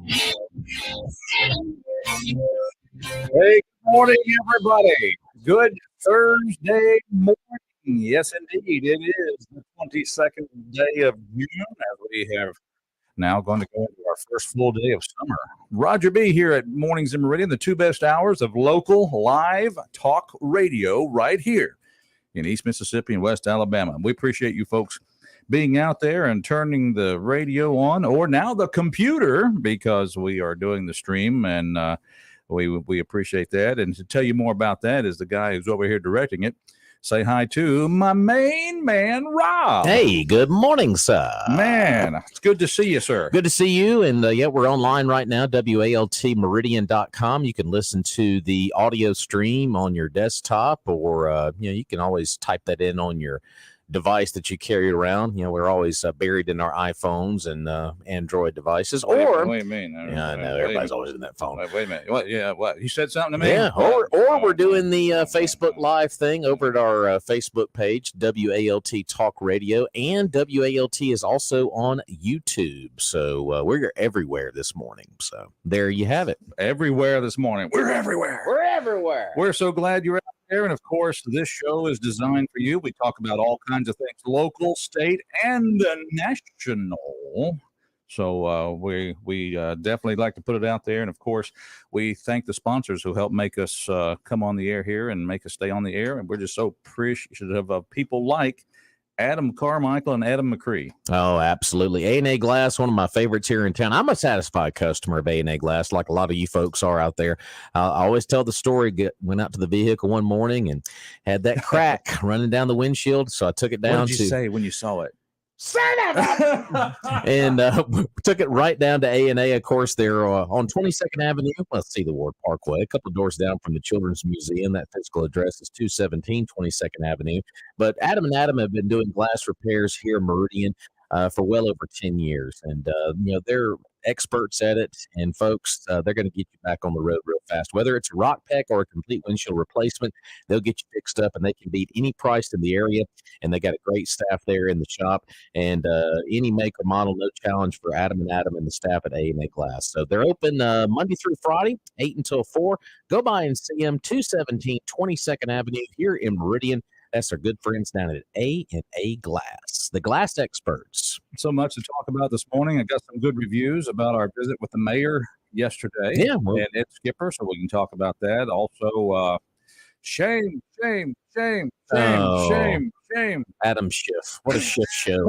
Hey, good morning, everybody. Good Thursday morning. Yes, indeed. It is the 22nd day of June as we have now going to go into our first full day of summer. Roger B. here at Mornings in Meridian, the two best hours of local live talk radio right here in East Mississippi and West Alabama. We appreciate you folks being out there and turning the radio on or now the computer because we are doing the stream and we appreciate that. And to tell you more about that is the guy who's over here directing it. Say hi to my main man, Rob. Hey, good morning, sir. Man, it's good to see you, sir. Good to see you. And yeah, we're online right now, WALTmeridian.com. You can listen to the audio stream on your desktop or, you can always type that in on your device that you carry around. We're always buried in our iPhones and Android devices. What do you mean? Yeah, I know everybody's always in that phone. Wait a minute. What? Yeah, what? You said something to me? Yeah, or we're doing the Facebook Live thing over at our Facebook page, WALT Talk Radio, and WALT is also on YouTube. So we're everywhere this morning. So there you have it. Everywhere this morning. We're everywhere. We're everywhere. We're so glad you're out there. And of course, this show is designed for you. We talk about all kinds of things, local, state, and national. So we definitely like to put it out there. And of course, we thank the sponsors who help make us come on the air here and make us stay on the air. And we're just so appreciative of people like Adam Carmichael and Adam McCree. Oh, absolutely. A&A Glass, one of my favorites here in town. I'm a satisfied customer of A&A Glass, like a lot of you folks are out there. I always tell the story. Went out to the vehicle one morning and had that crack running down the windshield. So I took it down. What did you say when you saw it? And took it right down to A&A. Of course, they're on 22nd Avenue. Let's see the word Parkway, a couple of doors down from the Children's Museum. That physical address is 217 22nd Avenue. But Adam and Adam have been doing glass repairs here in Meridian for well over 10 years. And, they're experts at it. And, folks, they're going to get you back on the road real fast. Whether it's a rock peck or a complete windshield replacement, they'll get you fixed up, and they can beat any price in the area. And they got a great staff there in the shop. And any make or model, no challenge for Adam and Adam and the staff at A&A Glass. So they're open Monday through Friday, 8 until 4. Go by and see them, 217 22nd Avenue here in Meridian. That's our good friends down at A&A Glass, the glass experts. So much to talk about this morning. I got some good reviews about our visit with the mayor yesterday. Yeah, and Ed Skipper, so we can talk about that. Also, shame. Adam Schiff. What a Schiff show.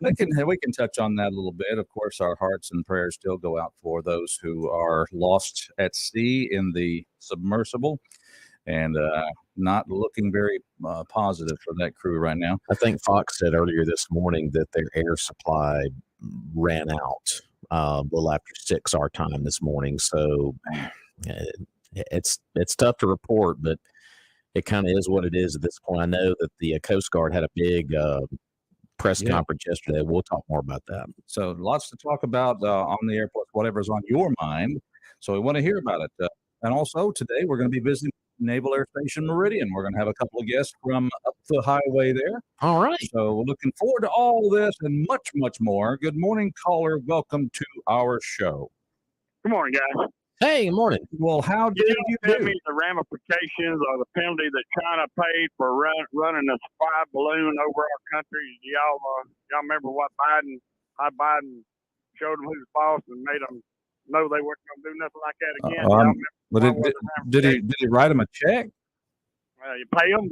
We can touch on that a little bit. Of course, our hearts and prayers still go out for those who are lost at sea in the submersible. And not looking very positive for that crew right now. I think Fox said earlier this morning that their air supply ran out a little after 6 our time this morning. So it's tough to report, but it kind of is what it is at this point. I know that the Coast Guard had a big press conference yesterday. We'll talk more about that. So lots to talk about on the air, plus whatever's on your mind. So we want to hear about it. And also today we're going to be visiting Naval Air Station Meridian. We're going to have a couple of guests from up the highway there. All right. So we're looking forward to all this and much, much more. Good morning, caller. Welcome to our show. Good morning, guys. Hey, good morning. Well, how did you tell do? me the ramifications or the penalty that China paid for running a spy balloon over our country? Y'all remember how Biden showed them who's boss and made them know they weren't going to do nothing like that again? Did he write him a check? You pay them.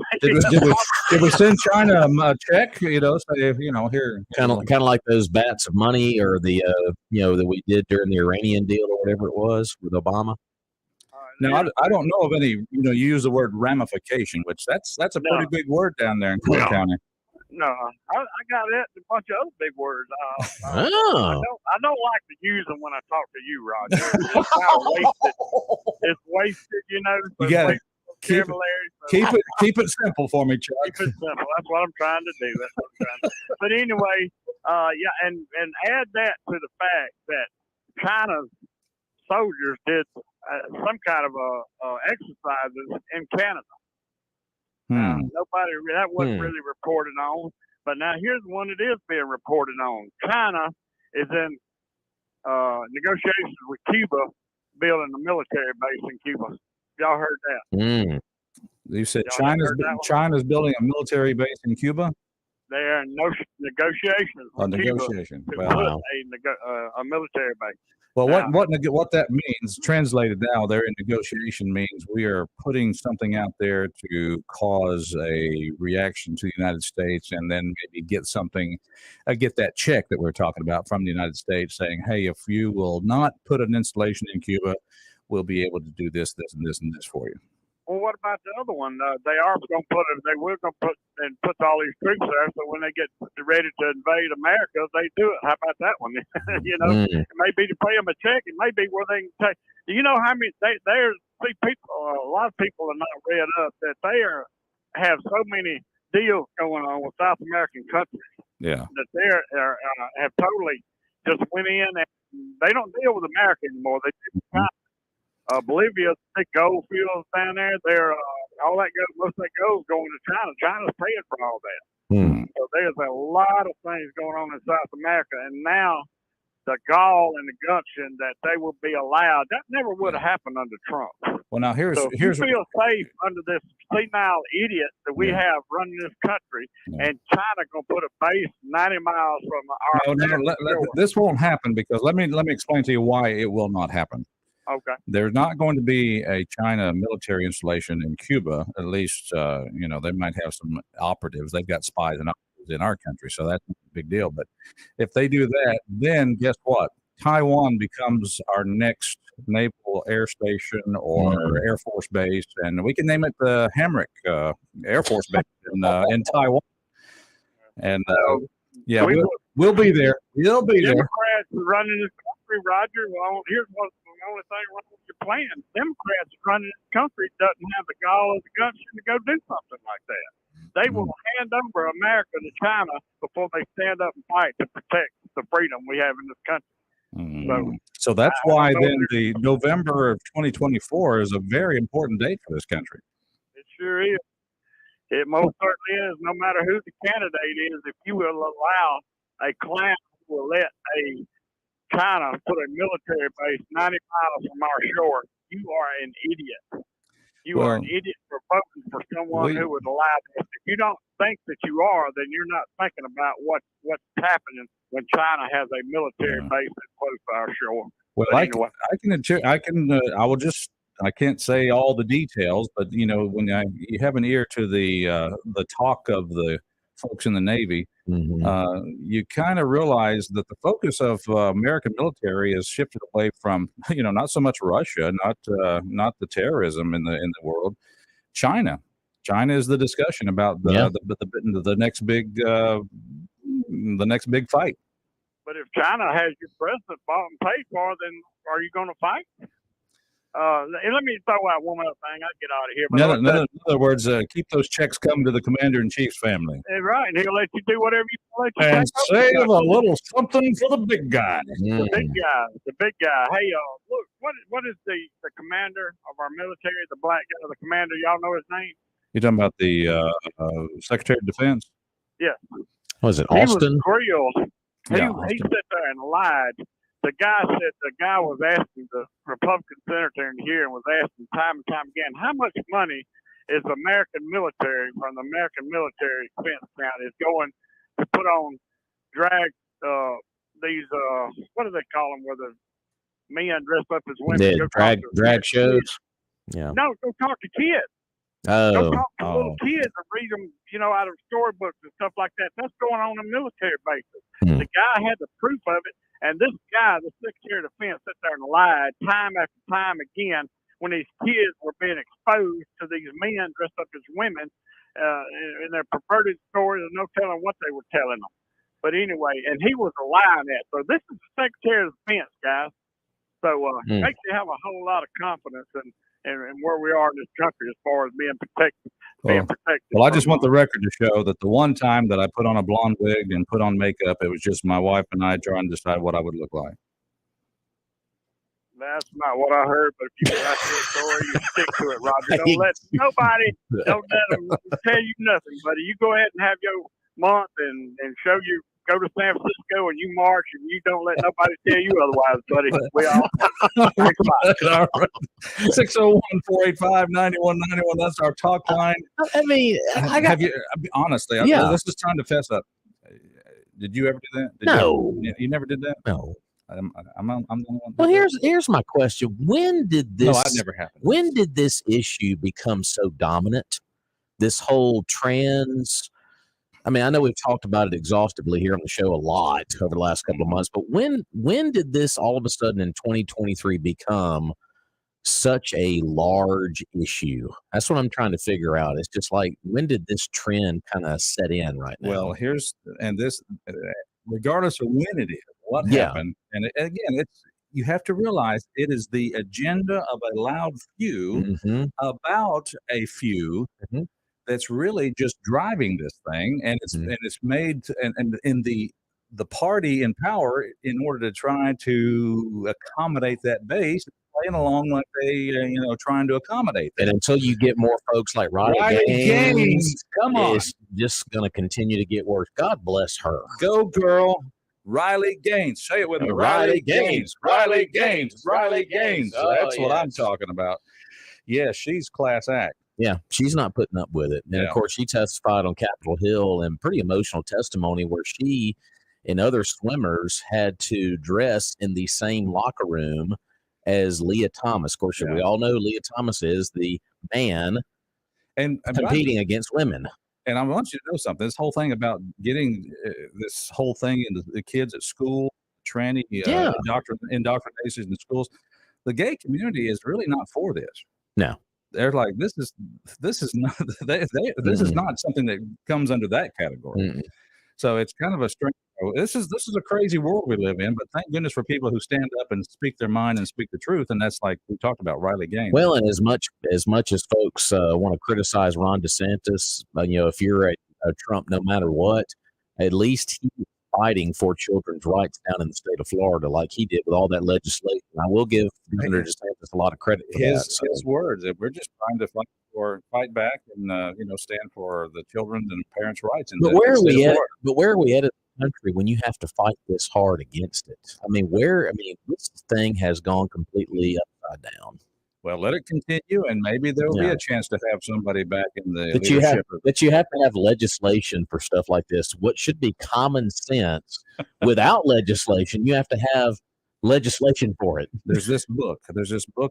Did we send China a check? Say, here. Kind of like those bats of money, or the that we did during the Iranian deal or whatever it was with Obama. Now I don't know of any. You use the word ramification, which that's a pretty big word down there in Clinton County. No, I got it. A bunch of other big words. I don't like to use them when I talk to you, Roger. It's wasted, So you got keep it simple for me, Chuck. Keep it simple. That's what I'm trying to do. But anyway, and add that to the fact that China's soldiers did some kind of exercises in Canada. That wasn't really reported on, but now here's one that is being reported on. China is in negotiations with Cuba building a military base in Cuba. Y'all heard that? Mm. You said Y'all haven't heard that one? China's building a military base in Cuba? They are in negotiations with Cuba Negotiation. to Well, put a military base. well, Now- what that means, translated now, they're in negotiation, means we are putting something out there to cause a reaction to the United States, and then maybe get something, get that check that we're talking about from the United States, saying, "Hey, if you will not put an installation in Cuba, we'll be able to do this, this, and this, and this for you." Well, what about the other one? They are going to put it. They will going to put all these troops there. So when they get ready to invade America, they do it. How about that one? You know, It may be to pay them a check. It may be where they can take. You know how many? There's people. A lot of people are not read up that they have so many deals going on with South American countries. Yeah. That they have totally just went in and they don't deal with America anymore. They do China. Bolivia, big gold fields down there. They're all that goes. Most of that gold going to China. China's paying for all that. Mm. So there's a lot of things going on in South America, and now the gall and the gumption that they will be allowed. That never would have happened under Trump. Well, now here's So if you feel safe under this senile idiot that we have running this country, and China gonna put a base 90 miles from our. This won't happen, because let me explain to you why it will not happen. Okay. There's not going to be a China military installation in Cuba. At least, they might have some operatives. They've got spies and operatives in our country, so that's not a big deal. But if they do that, then guess what? Taiwan becomes our next naval air station or Air Force base, and we can name it the Hamrick Air Force base in Taiwan. And we'll be there. We'll be there. Democrats are running this country, Roger. Well, here's what the only thing wrong with your plan. Democrats running this country doesn't have the gall or the gumption to go do something like that. They will hand over America to China before they stand up and fight to protect the freedom we have in this country. So that's why then the November of 2024 is a very important date for this country. It sure is. It most certainly is. No matter who the candidate is, if you will allow a clown who will let a China put a military base 90 miles from our shore, you are an idiot. You are an idiot for voting for someone who would allow this. If you don't think that you are, then you're not thinking about what's happening when China has a military base that's close to our shore. Well, anyway. I can't say all the details, but when you have an ear to the talk of the folks in the Navy, you kind of realize that the focus of American military has shifted away from not so much Russia, not the terrorism in the world. China is the discussion about the next big fight. But if China has your president bought and paid for, then are you going to fight? Let me throw out one other thing. I'll get out of here. In other words, keep those checks coming to the Commander-in-Chief's family. Right, and he'll let you do whatever you want. And save a little something for the big guy. The big guy. Hey, look, what is the commander of our military, the black guy, the commander? Y'all know his name? You're talking about the Secretary of Defense? Yeah. Was it Austin? He was grilled. He sat there and lied. The guy was asking the Republican senator in here and was asking time and time again, how much money is American military from the American military expense account is going to put on drag these what do they call them, where the men dress up as women? Drag shows. Yeah. No, go talk to kids. Go talk to little kids and read them, out of storybooks and stuff like that. That's going on a military basis. The guy had the proof of it. And this guy, the Secretary of Defense, sat there and lied time after time again when these kids were being exposed to these men dressed up as women in their perverted stories and no telling what they were telling them. But anyway, and he was lying at. So this is the Secretary of Defense, guys. So it makes you have a whole lot of confidence in where we are in this country as far as being protected. Well, I just want the record to show that the one time that I put on a blonde wig and put on makeup, it was just my wife and I trying to decide what I would look like. That's not what I heard, but if you write your story, you stick to it, Roger. Don't let nobody, don't let them tell you nothing, buddy. You go ahead and have your month and show go to San Francisco and you march and you don't let nobody tell you otherwise, buddy. We all thanks a lot. 601-485-9191. That's our talk line. I mean, Have you honestly? Yeah. This is time to fess up. Did you ever do that? No. You never did that. No. I'm the only one. Well, here's my question: when did this? No, I've never happened. When did this issue become so dominant? This whole trans. I mean, I know we've talked about it exhaustively here on the show a lot over the last couple of months, but when did this all of a sudden in 2023 become such a large issue? That's what I'm trying to figure out. It's just like, when did this trend kind of set in right now? Well, regardless of when it is, what happened, and again, you have to realize it is the agenda of a loud few about a few that's really just driving this thing, and it's made and in the party in power, in order to try to accommodate that base, playing along like they trying to accommodate that. And until you get more folks like Riley Gaines, come on, it's just going to continue to get worse. God bless her. Go girl. Riley Gaines. Say it with me. Riley Gaines. Riley Gaines. Riley Gaines. That's what I'm talking about. Yeah, she's class act. Yeah, she's not putting up with it. And of course, she testified on Capitol Hill in pretty emotional testimony where she and other swimmers had to dress in the same locker room as Leah Thomas. Of course, we all know Leah Thomas is the man and competing against women. And I want you to know something. This whole thing about getting this whole thing into the kids at school, tranny indoctrination in schools, the gay community is really not for this. No. They're like, this is not this is not something that comes under that category. So it's kind of a strange. This is a crazy world we live in, but thank goodness for people who stand up and speak their mind and speak the truth. And that's like we talked about Riley Gaines. Well, and as much as folks want to criticize Ron DeSantis, if you're a Trump, no matter what, at least he's fighting for children's rights down in the state of Florida, like he did with all that legislation. I will give Governor DeSantis a lot of credit for his words. We're just trying to fight back and stand for the children and parents' rights. But where are we at? But where are we at in the country when you have to fight this hard against it? I mean, this thing has gone completely upside down. Well, let it continue, and maybe there'll be a chance to have somebody back in the leadership. But you have to have legislation for stuff like this. What should be common sense, without legislation, you have to have legislation for it. There's this book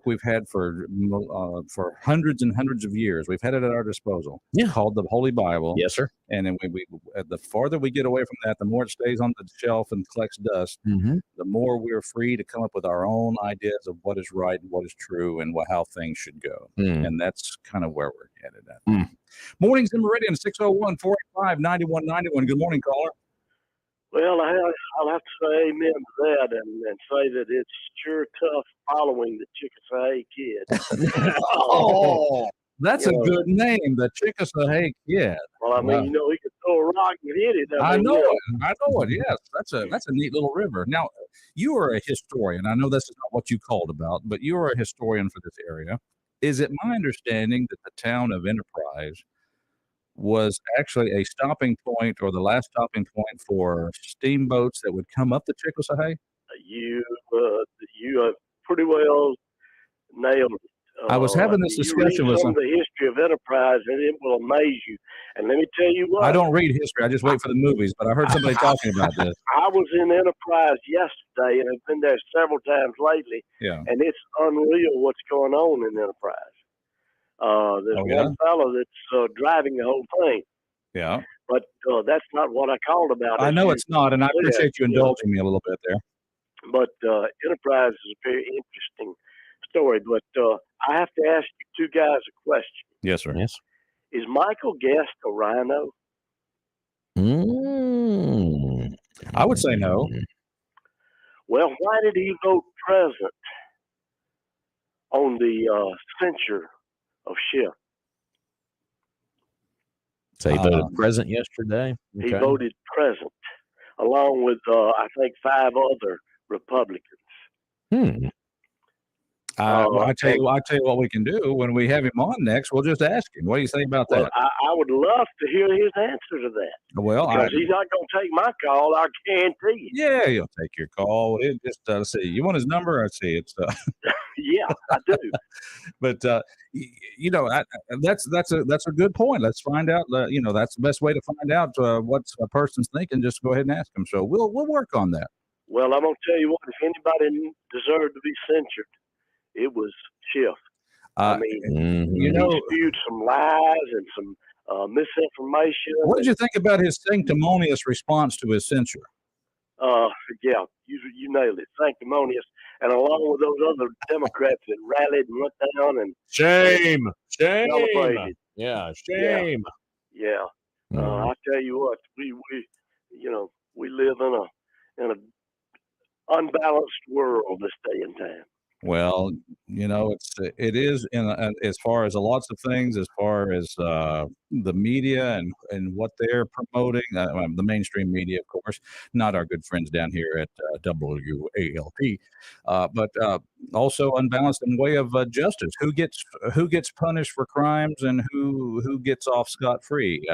we've had for hundreds and hundreds of years. We've had it at our disposal. Called the Holy Bible. Yes, sir. And then we the farther we get away from that, the more it stays on the shelf and collects dust. The more we're free to come up with our own ideas of what is right and what is true and how things should go. And that's kind of where we're headed at. Mornings in Meridian, 601-485-9191. Good morning, caller. Well, I'll have to say amen to that and say that it's sure tough following the Chickasaw Kid. That's a good name, the Chickasaw Kid. Well, I mean, he could throw a rock and hit it. I know it. Yes, that's a neat little river. Now, you are a historian. I know this is not what you called about, but you are a historian for this area. Is it my understanding that the town of Enterprise was actually a stopping point, or the last stopping point for steamboats that would come up the Chickasaw? You have pretty well nailed it. I was having this discussion with some of the history of Enterprise, and it will amaze you. And let me tell you what. I don't read history. I just wait for the movies, but I heard somebody talking about this. I was in Enterprise yesterday, and I've been there several times lately. Yeah. And it's unreal what's going on in Enterprise. There's one fellow that's driving the whole thing. Yeah. But that's not what I called about. I know it's not, and I appreciate you indulging me a little bit there. But Enterprise is a very interesting story. But I have to ask you two guys a question. Yes, sir. Yes. Is Michael Guest a rhino? I would say no. Well, why did he vote present on the censure of Schiff? So he voted present yesterday? Okay. He voted present, along with, I think, 5 other Republicans. Well, I tell you what we can do when we have him on next. We'll just ask him. What do you think about Well, that? I would love to hear his answer to that. Well, Because he's not going to take my call, I guarantee you. yeah, he'll take your call. It just let's see. You want his number? I see it's. Yeah, I do. But that's a good point. Let's find out. That's the best way to find out what a person's thinking. Just go ahead and ask them. So we'll work on that. Well, I'm going to tell you what. If anybody deserved to be censored, it was Schiff. I mean, he spewed some lies and some misinformation. What did you think about his sanctimonious response to his censure? Yeah, you nailed it. Sanctimonious, and along with those other Democrats that rallied and went down and shame. celebrated. Yeah, shame. Yeah. I tell you what, we live in a unbalanced world this day and time. Well, it is as far as lots of things, as far as the media and what they're promoting, the mainstream media, of course, not our good friends down here at WALP, but also unbalanced in way of justice. Who gets punished for crimes and who gets off scot-free?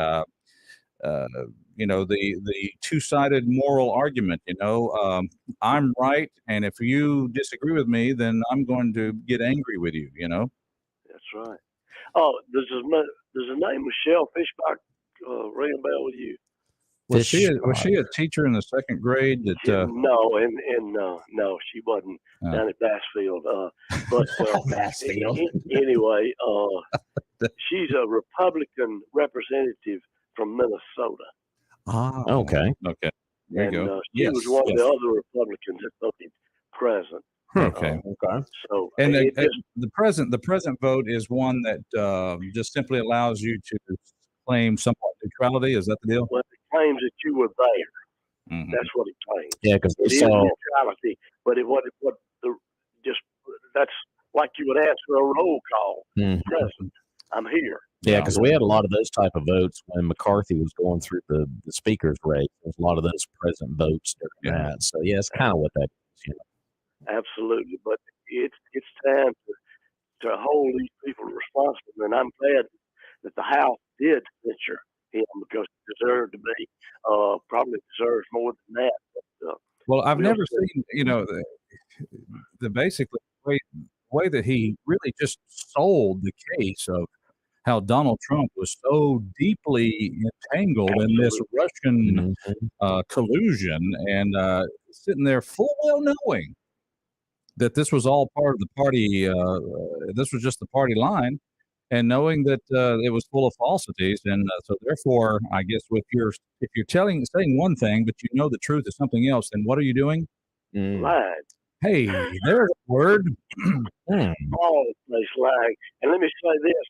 The two-sided moral argument, I'm right. And if you disagree with me, then I'm going to get angry with you, That's right. Oh, does the name Michelle Fishbach ring a bell with you? Was she a teacher in the second grade? No, she wasn't down at Bassfield. Bassfield. Anyway, she's a Republican representative from Minnesota. Okay. There you go. She was one of the other Republicans that voted present. Okay. So, and the present vote is one that just simply allows you to claim somewhat neutrality. Is that the deal? Well, it claims that you were there. Mm-hmm. That's what it claims. Yeah, because it is neutrality, but that's like you would ask for a roll call. Mm-hmm. Present. I'm here. Yeah, because we had a lot of those type of votes when McCarthy was going through the speaker's race. There's a lot of those present votes during that. So yeah, it's kind of what that is. Absolutely, but it's time to hold these people responsible, and I'm glad that the House did censure him because he deserved to be. Probably deserves more than that. But, well, I've never seen the basically way that he really just sold the case of how Donald Trump was so deeply entangled in this Russian collusion and sitting there full well knowing that this was all part of the party. This was just the party line, and knowing that it was full of falsities. And so therefore, I guess if you're saying one thing, but you know the truth is something else, then what are you doing? Lying. Hey, there's a word. All place lying. And let me say this.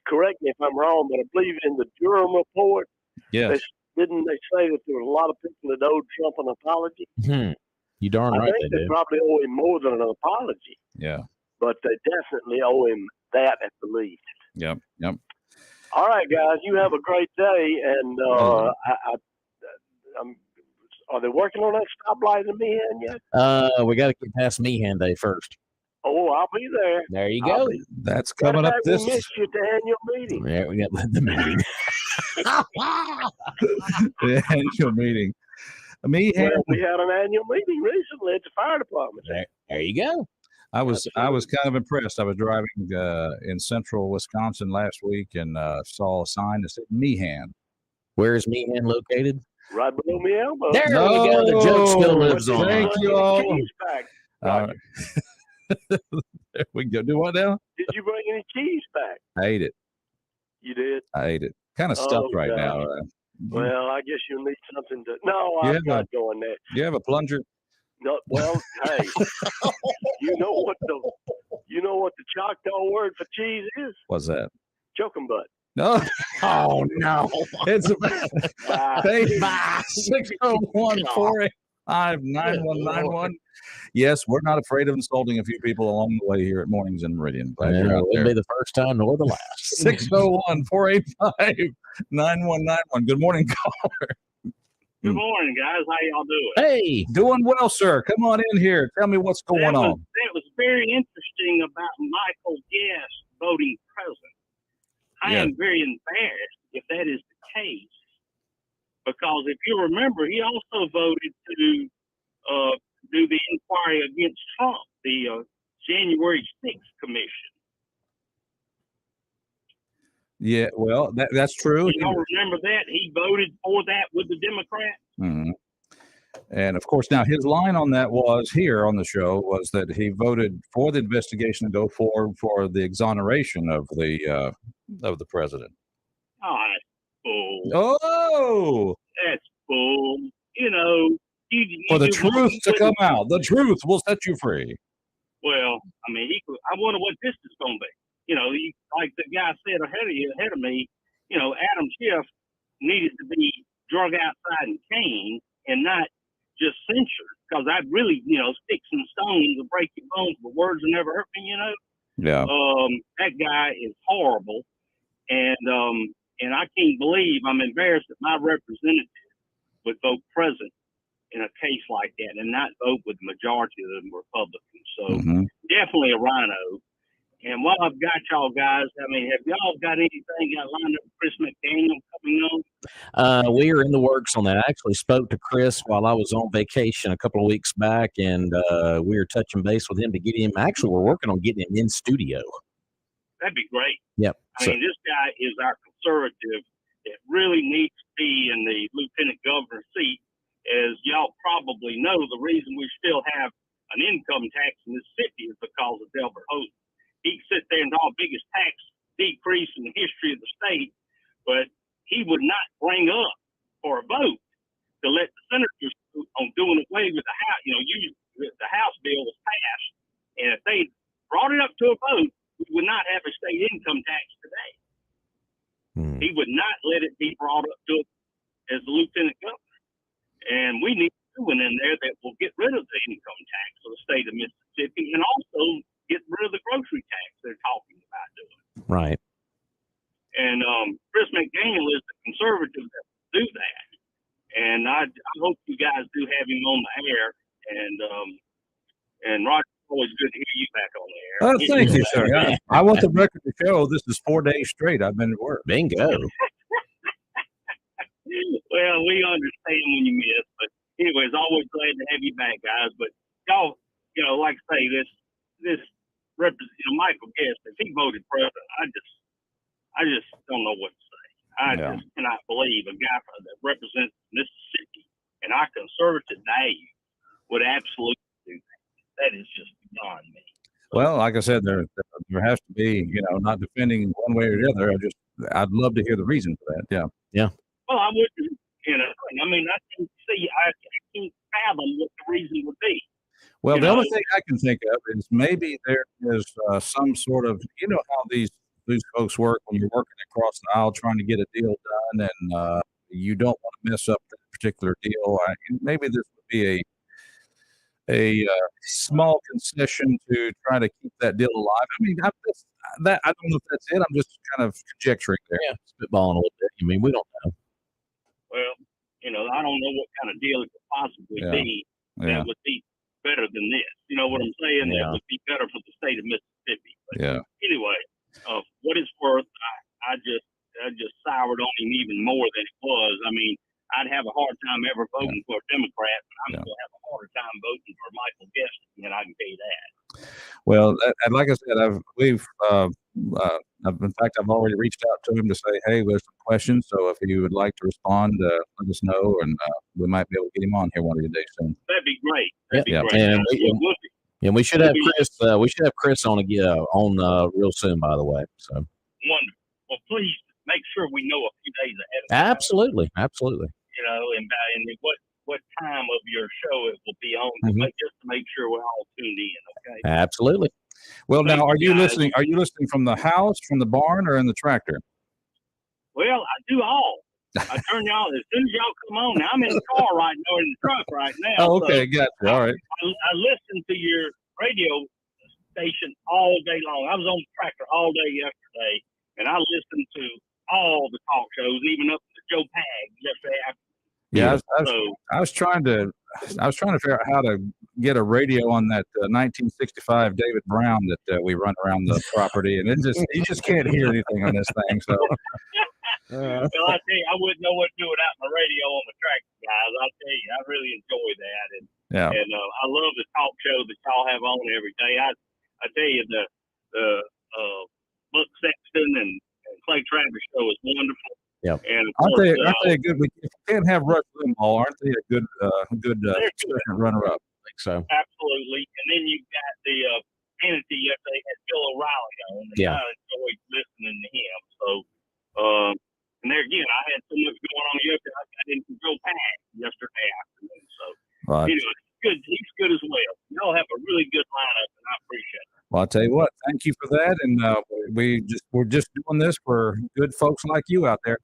Correct me if I'm wrong, but I believe in the Durham report, yes, didn't they say that there were a lot of people that owed Trump an apology? Mm-hmm. You darn right I think they probably owe him more than an apology. Yeah. But they definitely owe him that at the least. Yep. All right, guys, you have a great day. And are they working on that stoplight in Meehan yet? We got to get past Meehan Day first. Oh, I'll be there. There you go. That's coming up this. We missed you at the annual meeting. Yeah, we got the meeting. The annual meeting. We had an annual meeting recently at the fire department. There you go. I was kind of impressed. I was driving in central Wisconsin last week and saw a sign that said Meehan. Where is Meehan located? Right below me elbow. There we go. The joke still lives on. Thank you all. Back, there we go. Do what now? Did you bring any cheese back? I ate it. You did? I ate it. Kind of stuffed right now. Well, I guess you'll need something to. No, I'm not going there. You have a plunger? No. Well, hey, you know what the Choctaw word for cheese is? What's that? Choking butt. No. Oh no! It's 601-485-9191. Yes, we're not afraid of insulting a few people along the way here at Mornings in Meridian. Glad you're out there. It'll be the first time nor the last. 601-485-9191. Good morning, caller. Good morning, guys. How y'all doing? Hey, doing well, sir. Come on in here. Tell me what's going on. It was very very interesting about Michael Guest voting president. I Yeah. am very embarrassed if that is the case, because if you remember, he also voted to do the inquiry against Trump, the January 6th commission. Yeah, well, that's true. You all remember that? He voted for that with the Democrats. Mhm. And of course, now his line on that was here on the show was that he voted for the investigation to go forward for the exoneration of the president. Oh, that's bull. Oh, That's bull. You know, for the you truth to come wouldn't- out, the truth will set you free. Well, I mean, I wonder what this is going to be. You know, like the guy said ahead of me, you know, Adam Schiff needed to be drug outside and caned and not just censured, because I'd really, you know, sticks and stones will break your bones, but words will never hurt me, you know. Yeah. That guy is horrible, and I can't believe, I'm embarrassed that my representative would vote present in a case like that and not vote with the majority of the Republicans. So Mhm. definitely a rhino. And while I've got y'all guys, I mean, have y'all got anything got lined up with Chris McDaniel coming on? We are in the works on that. I actually spoke to Chris while I was on vacation a couple of weeks back, and we were touching base with him to get him. Actually, we're working on getting him in studio. That'd be great. Yep. I mean, this guy is our conservative that really needs to be in the lieutenant governor seat. As y'all probably know, the reason we still have an income tax in Mississippi is because of Delbert Hosemann. He can sit there and draw the biggest tax decrease in the history of the state, but he would not bring up for a vote to let the senators on doing away with the House. You know, the House bill was passed, and if they brought it up to a vote, we would not have a state income tax today. He would not let it be brought up to as the lieutenant governor, and we need someone in there that will get rid of the income tax for the state of Mississippi, and also get rid of the grocery tax they're talking about doing. Right. And Chris McDaniel is the conservative that will do that. And I hope you guys do have him on the air. And Roger, it's always good to hear you back on the air. Oh, thank you, sir. I want the record to show this is 4 days straight I've been at work. Bingo. Well, we understand when you miss, but anyways, always glad to have you back, guys. But y'all, you know, like I say, this Michael Guest, if he voted president, I just don't know what to say. I just cannot believe a guy that represents Mississippi and our conservative values would absolutely do that. That is just beyond me. Well, like I said, there has to be, you know, not defending one way or the other. I'd love to hear the reason for that. Yeah. Yeah. Well, I wouldn't, you know, I mean, I can't fathom what the reason would be. Well, the only thing I can think of is maybe there is some sort of, you know, how these folks work when you're working across the aisle trying to get a deal done, and you don't want to mess up that particular deal. Maybe this would be a small concession to try to keep that deal alive. I mean, I don't know if that's it. I'm just kind of conjecturing there. Yeah, spitballing a little bit. I mean, we don't know. Well, you know, I don't know what kind of deal it could possibly be that would be better than this. You know what I'm saying? That would be better for the state of Mississippi. But anyway, what it's worth, I just soured on him even more than it was. I mean, I'd have a hard time ever voting for a Democrat, but I'm going to have a harder time voting for Michael Guest, and I can tell you that. Well, and like I said, in fact, I've already reached out to him to say, hey, there's some questions. So if he would like to respond, let us know, and we might be able to get him on here one of the days soon. That'd be great. That'd be great. And we should have Chris. We should have Chris on real soon. By the way, so wonderful. Well, please make sure we know a few days ahead of time. Absolutely. You know, and what time of your show it will be on, just to make sure we're all tuned in. Okay. Absolutely. Well, now, are you listening? Are you listening from the house, from the barn, or in the tractor? Well, I do all. I turn y'all as soon as y'all come on. Now I'm in the car right now, or in the truck right now. Oh, okay, gotcha. All right. I listen to your radio station all day long. I was on the tractor all day yesterday, and I listened to all the talk shows, even up to Joe Pag yesterday after. Yeah, I was trying to figure out how to get a radio on that 1965 David Brown that we run around the property, and you just can't hear anything on this thing. So, Well, I tell you, I wouldn't know what to do without my radio on the tractor, guys. I tell you, I really enjoy that, and yeah, I love the talk show that y'all have on every day. I tell you, the Buck Sexton and Clay Travis show is wonderful. Yep. And of aren't course, they a good? If you can't have Rush Limbaugh, aren't they a good second runner-up? I think so. absolutely. And then you've got the entity yesterday had Bill O'Reilly on, and Yeah. I enjoyed listening to him. So, and there again, I had so much going on yesterday. I didn't go past yesterday afternoon. So, Right. it's good. He's good as well. Y'all have a really good lineup, and I appreciate it. Well, I'll tell you what. Thank you for that, and we're just doing this for good folks like you out there.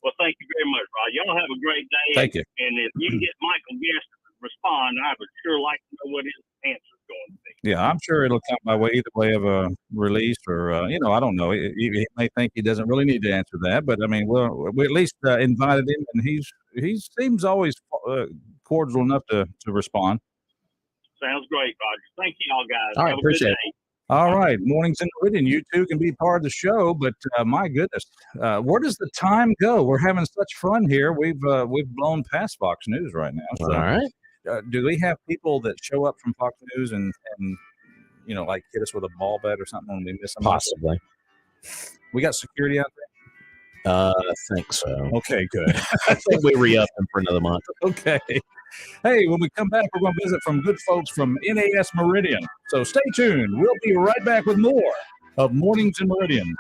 Well, thank you very much, Rod. Y'all have a great day. Thank you. And if you can get Michael Guest to respond, I would sure like to know what his answer is going to be. Yeah, I'm sure it'll come by way either way of a release or I don't know. He may think he doesn't really need to answer that, but I mean, we at least invited him, and he seems always cordial enough to respond. Sounds great, Roger. Thank you, all guys. All right, have a appreciate good it. day. All right, mornings in Meridian. You two can be part of the show, but my goodness, where does the time go? We're having such fun here. We've blown past Fox News right now. So, All right. do we have people that show up from Fox News and like hit us with a ball bat or something when we miss them? Possibly. We got security out there. I think so. Okay, good. I think we re-up them for another month. Okay. Hey, when we come back, we're going to visit from good folks from NAS Meridian. So stay tuned. We'll be right back with more of Mornings in Meridian.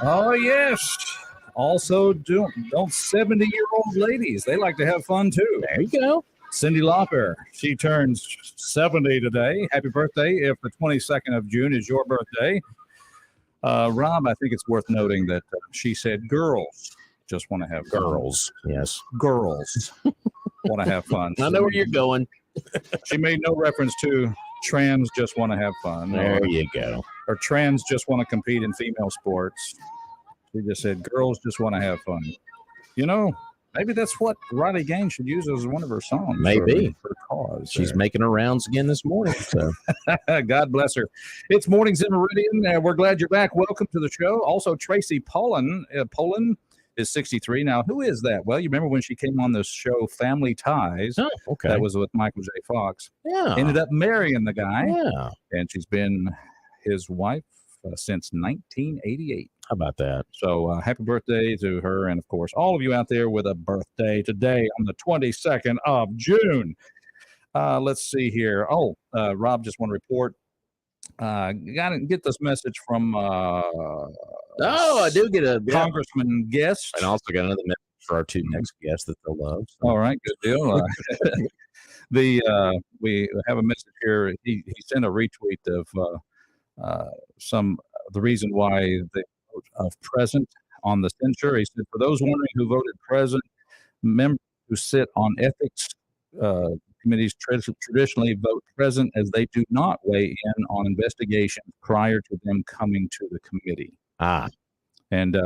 Oh, yes. Also, don't 70-year-old ladies. They like to have fun, too. There you go. Cindy Lauper, she turns 70 today. Happy birthday if the 22nd of June is your birthday. Rob, I think it's worth noting that she said girls just want to have fun. Girls. Yes. Girls want to have fun. I know where you're going. She made no reference to trans just want to have fun. There you go. Or trans just want to compete in female sports. She just said girls just want to have fun. You know, maybe that's what Riley Gaines should use as one of her songs. Maybe. For cause. She's making her rounds again this morning. So God bless her. It's Mornings in Meridian. We're glad you're back. Welcome to the show. Also, Tracy Poland is 63. Now, who is that? Well, you remember when she came on this show, Family Ties. Oh, okay. That was with Michael J. Fox. Yeah. Ended up marrying the guy. Yeah. And she's been his wife since 1988. How about that? So happy birthday to her. And, of course, all of you out there with a birthday today on the 22nd of June. Let's see here. Rob, just want to report. Got to get this message from I do get a Congressman guest. And also got another message for our two next guests that they'll love. So. All right, good deal. We have a message here. He sent a retweet of the reason why they vote of present on the censure. He said, for those wondering who voted present, members who sit on ethics committees traditionally vote present as they do not weigh in on investigations prior to them coming to the committee. And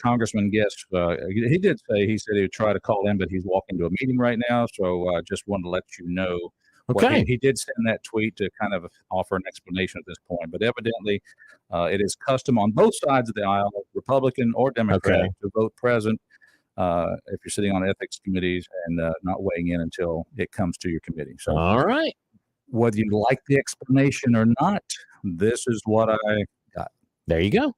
Congressman Guest, he did say, he said he would try to call in, but he's walking to a meeting right now. So just wanted to let you know. Okay. He did send that tweet to kind of offer an explanation at this point, but evidently it is custom on both sides of the aisle, Republican or Democrat, to vote present if you're sitting on ethics committees and not weighing in until it comes to your committee. So, all right. Whether you like the explanation or not, this is what I got. There you go.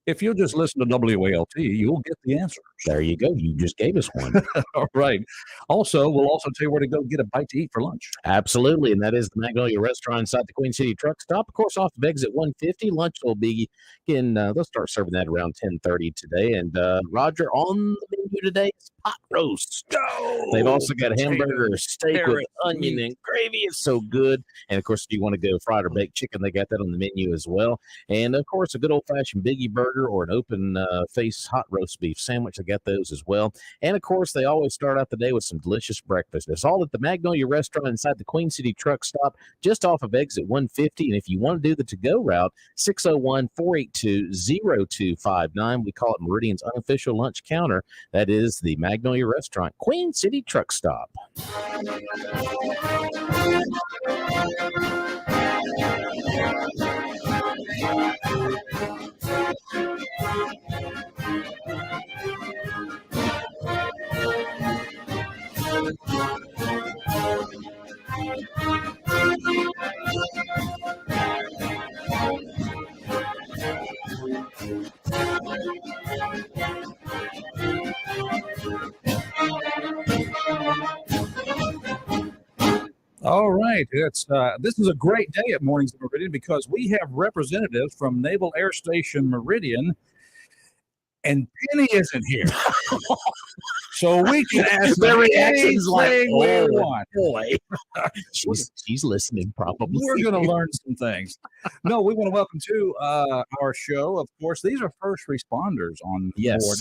If you'll just listen to WALT, you'll get the answer. There you go. You just gave us one. All right. Also, we'll also tell you where to go get a bite to eat for lunch. Absolutely. And that is the Magnolia Restaurant inside the Queen City Truck Stop. Of course, off of exit 150. Lunch will be they'll start serving that around 10:30 today. And Roger, on the menu today is pot roast. Oh, they've also got hamburger, steak with onion and gravy. It's so good. And of course, if you want to go fried or baked chicken, they got that on the menu as well. And of course, a good old fashioned biggie burger or an open face hot roast beef sandwich. They got those as well. And of course, they always start out the day with some delicious breakfast. It's all at the Magnolia Restaurant inside the Queen City Truck Stop, just off of exit 150. And if you want to do the to-go route, 601-482-0259. We call it Meridian's unofficial lunch counter. That is the Magnolia Restaurant, Queen City Truck Stop. All right. This is a great day at Mornings in Meridian because we have representatives from Naval Air Station Meridian, and Penny isn't here. So we can ask their reactions like, we want. Boy. she's listening probably. We're going to learn some things. No, we want to welcome to our show. Of course, these are first responders on board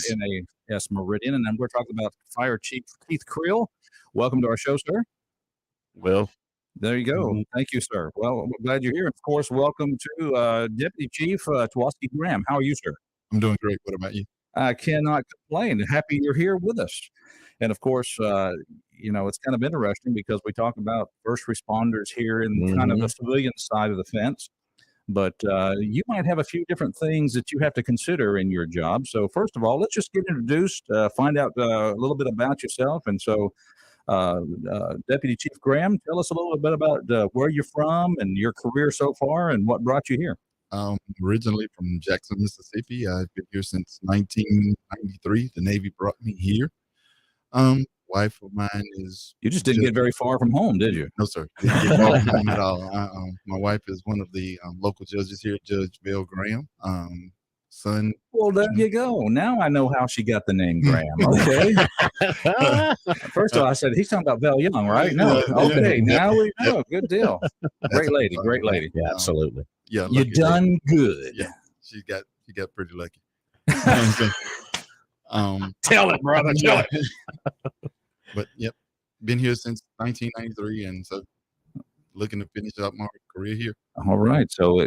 NAS Meridian, and then we're talking about Fire Chief Keith Creel. Welcome to our show, sir. Well, there you go. Mm-hmm. Thank you, sir. Well, I'm glad you're here. Of course, welcome to Deputy Chief Twaski Graham. How are you, sir? I'm doing great. What about you? I cannot complain. Happy you're here with us. And of course, it's kind of interesting because we talk about first responders here in kind of the civilian side of the fence. But you might have a few different things that you have to consider in your job. So first of all, let's just get introduced, find out a little bit about yourself. And so Deputy Chief Graham, tell us a little bit about where you're from and your career so far and what brought you here. Originally from Jackson, Mississippi. I've been here since 1993. The Navy brought me here. wife of mine is. You just didn't get very far from home, did you? No, sir. Didn't get far from home at all. My wife is one of the local judges here, Judge Bill Graham. Son. Well, there you go. Now I know how she got the name Graham. Okay. First of all, I said he's talking about Val Young, right? No. Okay. Now we know. Good deal. Great lady. Great lady. Yeah, absolutely. Yeah. You done good. Yeah. She got pretty lucky. Tell it, brother. Tell it. But yep, been here since 1993, and so looking to finish up my career here. All right. So,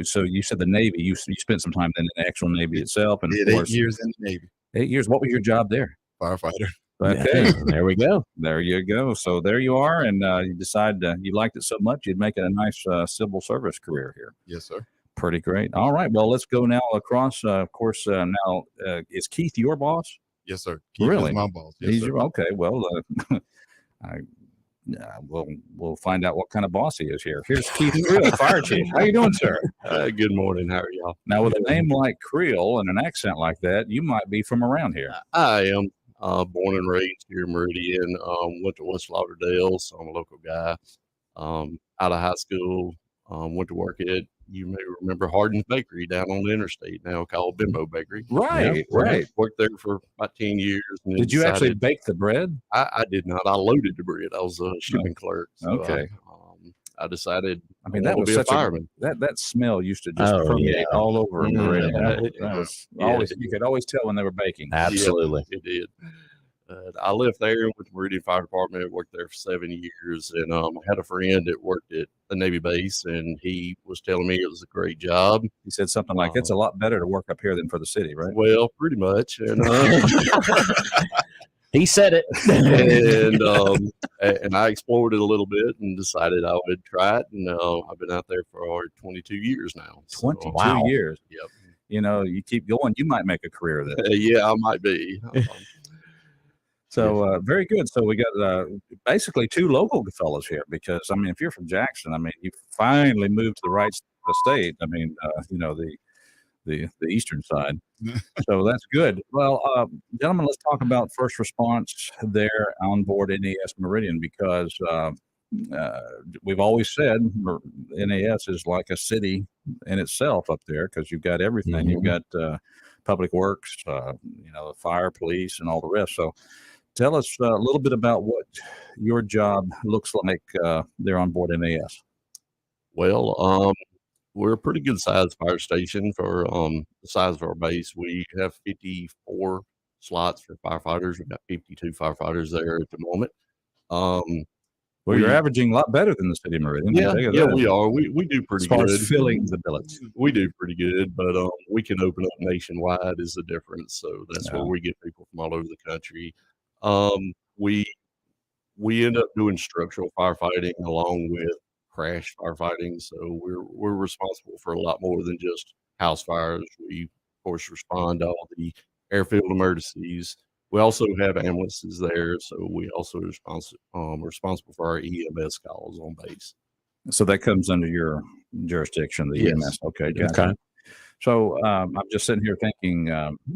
so you said the Navy. You spent some time in the actual Navy itself, and did of course, 8 years in the Navy. 8 years. What was your job there? Firefighter. Okay, there we go. There you go. So there you are, and you decide you liked it so much you'd make it a nice civil service career here. Yes, sir. Pretty great. All right. Well, let's go now across. Of course, now is Keith your boss? Yes, sir. Keith really? is my boss. Yes, He's sir. your, okay. Well, we'll find out what kind of boss he is here. Here's Keith Creel, fire chief. How you doing, sir? Good morning. How are y'all? Now, with a name like Creel and an accent like that, you might be from around here. I am born and raised here in Meridian. Went to West Lauderdale, so I'm a local guy. Out of high school, went to work at, you may remember, Hardin's Bakery down on the interstate, now called Bimbo Bakery. Right, right. Worked there for about 10 years. And did you actually bake the bread? I did not. I loaded the bread. I was a shipping clerk. So okay. I decided. I mean, that was be such a fireman. That smell used to just permeate all over. You could always tell when they were baking. Absolutely, it did. I lived there with the Meridian Fire Department. Worked there for 7 years, and I had a friend that worked at the Navy base, and he was telling me it was a great job. He said something like, "It's a lot better to work up here than for the city," right? Well, pretty much. And he said it, and I explored it a little bit and decided I would try it. And I've been out there for 22 years now. 22 years. Yep. You know, you keep going, you might make a career of that. Yeah, I might be. So very good. So we got basically two local fellows here because, I mean, if you're from Jackson, I mean, you finally moved to the right state. I mean, you know, the eastern side. So that's good. Well, gentlemen, let's talk about first response there on board NAS Meridian because we've always said NAS is like a city in itself up there because you've got everything. Mm-hmm. You've got public works, you know, fire, police, and all the rest. So tell us a little bit about what your job looks like there on board NAS. Well, we're a pretty good sized fire station for the size of our base. We have 54 slots for firefighters. We've got 52 firefighters there at the moment. Well, you're averaging a lot better than the city of Meridian. Yeah, we are. We do pretty good. As far as filling the billets. We do pretty good, but we can open up nationwide is the difference. So that's where we get people from all over the country. We end up doing structural firefighting along with crash firefighting. So we're responsible for a lot more than just house fires. We, of course, respond to all the airfield emergencies. We also have ambulances there, so we also responsible for our EMS calls on base. So that comes under your jurisdiction, the EMS. Okay, gotcha. Okay. So I'm just sitting here thinking,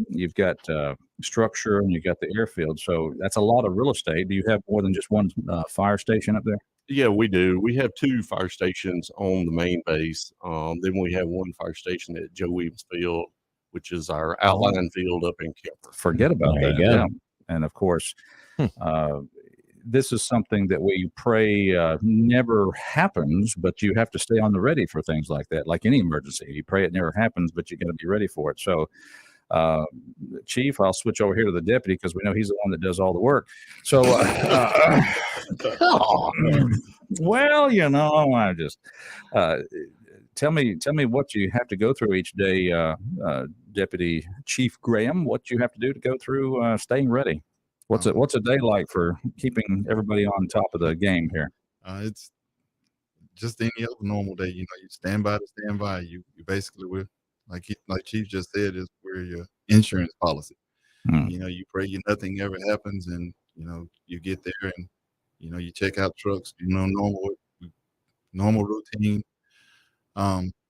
you've got structure and you've got the airfield. So that's a lot of real estate. Do you have more than just one fire station up there? Yeah, we do. We have 2 fire stations on the main base. Then we have one fire station at Joe Williams Field, which is our outline field up in Kemper. Forget about that. Yeah. And of course, this is something that we pray never happens, but you have to stay on the ready for things like that. Like any emergency, you pray it never happens, but you got to be ready for it. So, Chief, I'll switch over here to the deputy because we know he's the one that does all the work. So, well, you know, I just tell me what you have to go through each day, Deputy Chief Graham. What you have to do to go through staying ready. What's a day like for keeping everybody on top of the game here? It's just any other normal day. You know, you stand by to stand by. You basically will, like Chief just said, we're your insurance policy. You know, you pray nothing ever happens, and you know you get there and you check out trucks. You know, normal routine.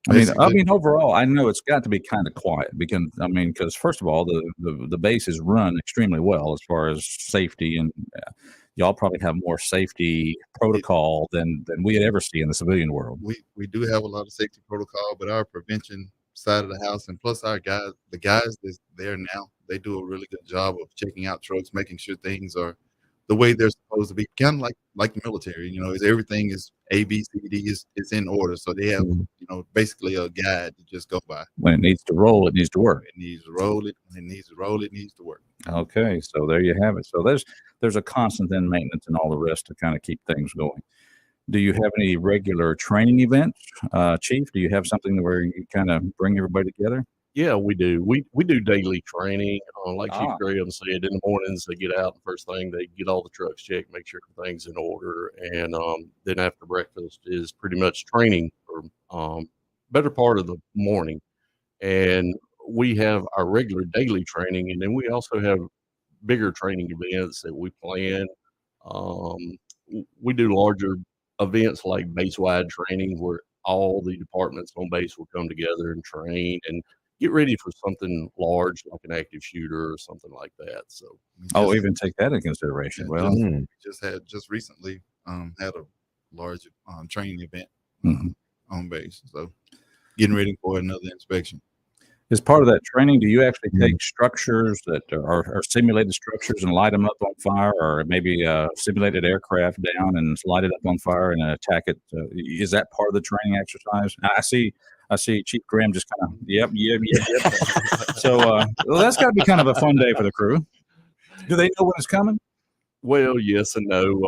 Overall, I know it's got to be kind of quiet because first of all, the base is run extremely well as far as safety, and y'all probably have more safety protocol than we'd ever see in the civilian world. We do have a lot of safety protocol, but our prevention side of the house, and plus the guys that's there now, they do a really good job of checking out trucks, making sure things are the way they're supposed to be, kind of like the military. Is everything is A, B, C, D is in order, so they have basically a guide to just go by. When it needs to roll, it needs to work. It needs to roll it. When it needs to roll, it needs to work. Okay, so there you have it. So there's a constant then maintenance and all the rest to kind of keep things going. Do you have any regular training events, Chief? Do you have something where you kind of bring everybody together? Yeah, we do. We do daily training. Like Chief Graham said, in the mornings they get out. The first thing they get all the trucks checked, make sure everything's in order, and then after breakfast is pretty much training for better part of the morning. And we have our regular daily training, and then we also have bigger training events that we plan. We do larger events like base-wide training where all the departments on base will come together and train and get ready for something large like an active shooter or something like that. So, even take that into consideration. We just recently had a large training event on base. So, getting ready for another inspection. As part of that training, do you actually take structures that are simulated structures and light them up on fire, or maybe simulated aircraft down and light it up on fire and attack it? Is that part of the training exercise? I see Chief Graham just kind of, yep. So, that's got to be kind of a fun day for the crew. Do they know when it's coming? Well, yes and no.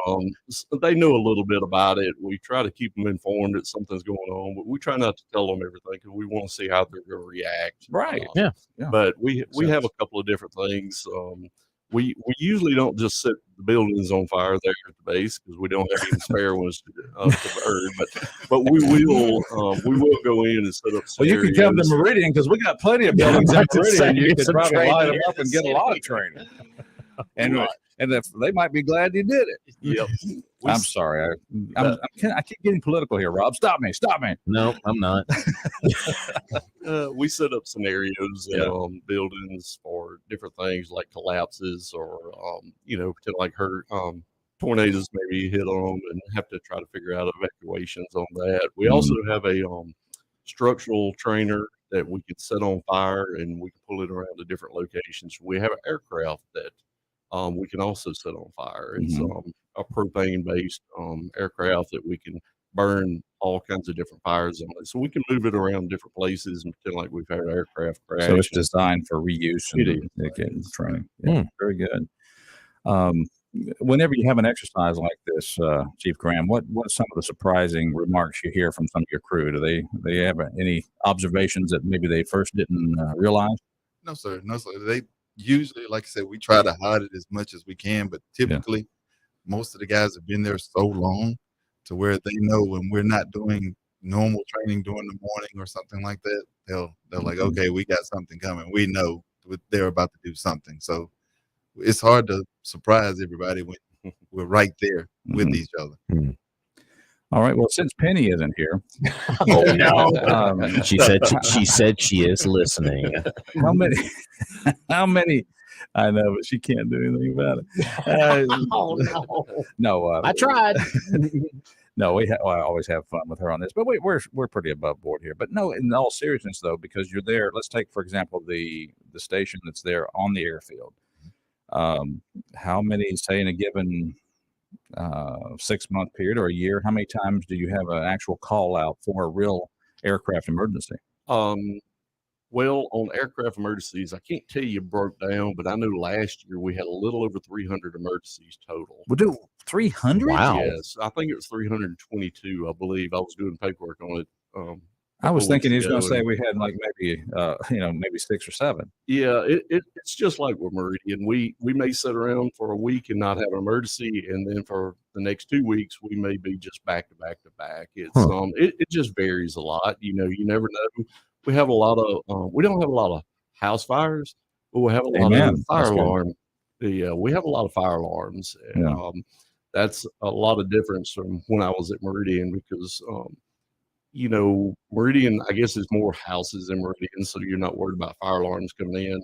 They know a little bit about it. We try to keep them informed that something's going on, but we try not to tell them everything because we want to see how they're going to react. Right. Yeah. But we have a couple of different things. We usually don't just set the buildings on fire there at the base because we don't have any spare ones to burn. But we will go in and set up. Well, you can come to Meridian because we got plenty of buildings in Meridian. You could probably light them up and get a lot of training. And if they might be glad you did it. Yep. I'm sorry. I keep getting political here, Rob. Stop me. No, I'm not. We set up scenarios in buildings for different things like collapses or, pretend like tornadoes maybe hit them and have to try to figure out evacuations on that. We also have a structural trainer that we can set on fire and we can pull it around to different locations. We have an aircraft that we can also set on fire. It's a propane-based aircraft that we can burn all kinds of different fires on it. So we can move it around different places and pretend like we've had an aircraft crash. So it's designed for reuse and training. Yeah, very good. Whenever you have an exercise like this, Chief Graham, what are some of the surprising remarks you hear from some of your crew? Do they have any observations that maybe they first didn't realize? No, sir. They usually, like I said, we try to hide it as much as we can, but typically most of the guys have been there so long to where they know when we're not doing normal training during the morning or something like that, they're like, okay, we got something coming. We know they're about to do something. So it's hard to surprise everybody when we're right there with each other. All right. Well, since Penny isn't here, oh no, she said she is listening. How many? I know, but she can't do anything about it. Oh no! No, I tried. No, I always have fun with her on this, but we're pretty above board here. But no, in all seriousness, though, because you're there. Let's take, for example, the station that's there on the airfield. How many, say, in a given 6-month period or a year, how many times do you have an actual call out for a real aircraft emergency? Well, on aircraft emergencies, I can't tell you broke down, but I know last year we had a little over 300 emergencies total. We do 300? Wow. Yes, I think it was 322. I believe I was doing paperwork on it. I was thinking he was going to say we had like maybe 6 or 7. Yeah, it's just like with Meridian. We may sit around for a week and not have an emergency, and then for the next 2 weeks we may be just back to back to back. It's it just varies a lot. You never know. We have a lot of we don't have a lot of house fires, but we have a lot of fire alarm. Yeah, we have a lot of fire alarms, and that's a lot of difference from when I was at Meridian because you know, Meridian, I guess, is more houses in Meridian, so you're not worried about fire alarms coming in.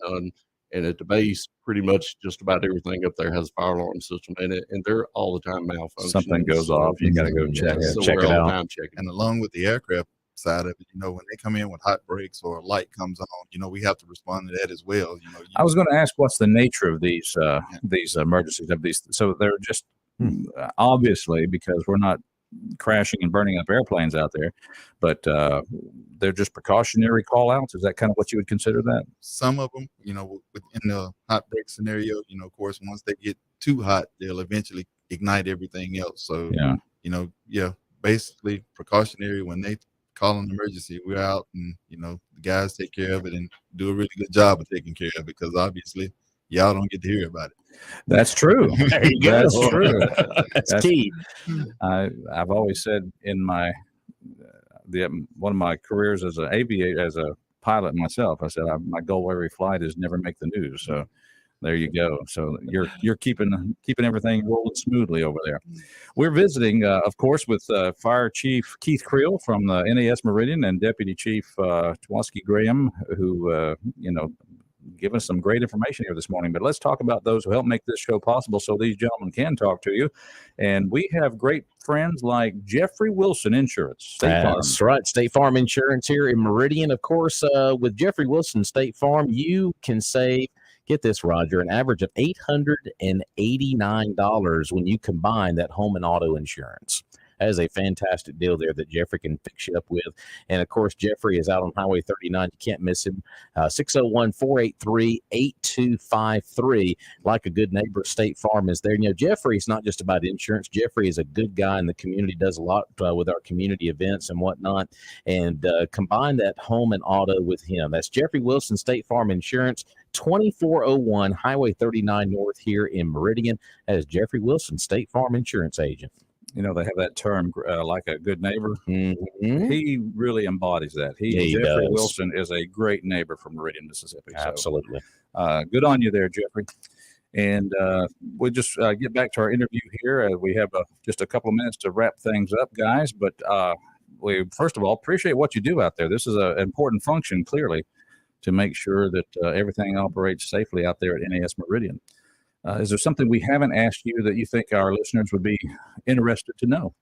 And at the base, pretty much just about everything up there has a fire alarm system in it, and they're all the time malfunctioning. Something goes off, you got to go check it. So check we're it all out. the time checking. And along with the aircraft side of it, you know, when they come in with hot breaks or a light comes on, you know, we have to respond to that as well. You know, I was going to ask, what's the nature of these emergencies of these? So they're just obviously, because we're not crashing and burning up airplanes out there, but they're just precautionary call outs. Is that kind of what you would consider that? some of them, you know, within the hot break scenario, you know, of course, once they get too hot, they'll eventually ignite everything else. So, Yeah. you know, basically precautionary. When they call an emergency, we're out, and you know, the guys take care of it and do a really good job of taking care of it, because obviously y'all don't get to hear about it. That's true. There you go. That's true. That's key. I've always said in my one of my careers as an aviator, as a pilot myself, I said my goal every flight is never make the news. So there you go. So you're keeping everything rolling smoothly over there. We're visiting, of course, with Fire Chief Keith Creel from the NAS Meridian and Deputy Chief Twaski Graham, who give us some great information here this morning. But let's talk about those who help make this show possible so these gentlemen can talk to you. And we have great friends like Jeffrey Wilson Insurance. State Farm. That's right. State Farm Insurance here in Meridian. Of course, with Jeffrey Wilson State Farm, you can save, get this, Roger, an average of $889 when you combine that home and auto insurance. That is a fantastic deal there that Jeffrey can fix you up with. And, of course, Jeffrey is out on Highway 39. You can't miss him. 601-483-8253. Like a good neighbor, State Farm is there. You know, Jeffrey's not just about insurance. Jeffrey is a good guy in the community, does a lot with our community events and whatnot. And combine that home and auto with him. That's Jeffrey Wilson, State Farm Insurance, 2401 Highway 39 North here in Meridian. That is Jeffrey Wilson, State Farm Insurance Agent. You know, they have that term, like a good neighbor. Mm-hmm. He really embodies that. He Jeffrey does. Wilson is a great neighbor from Meridian, Mississippi. Absolutely. So, good on you there, Jeffrey. And we'll just get back to our interview here. We have just a couple of minutes to wrap things up, guys. But we, first of all, appreciate what you do out there. This is an important function, clearly, to make sure that everything operates safely out there at NAS Meridian. Is there something we haven't asked you that you think our listeners would be interested to know?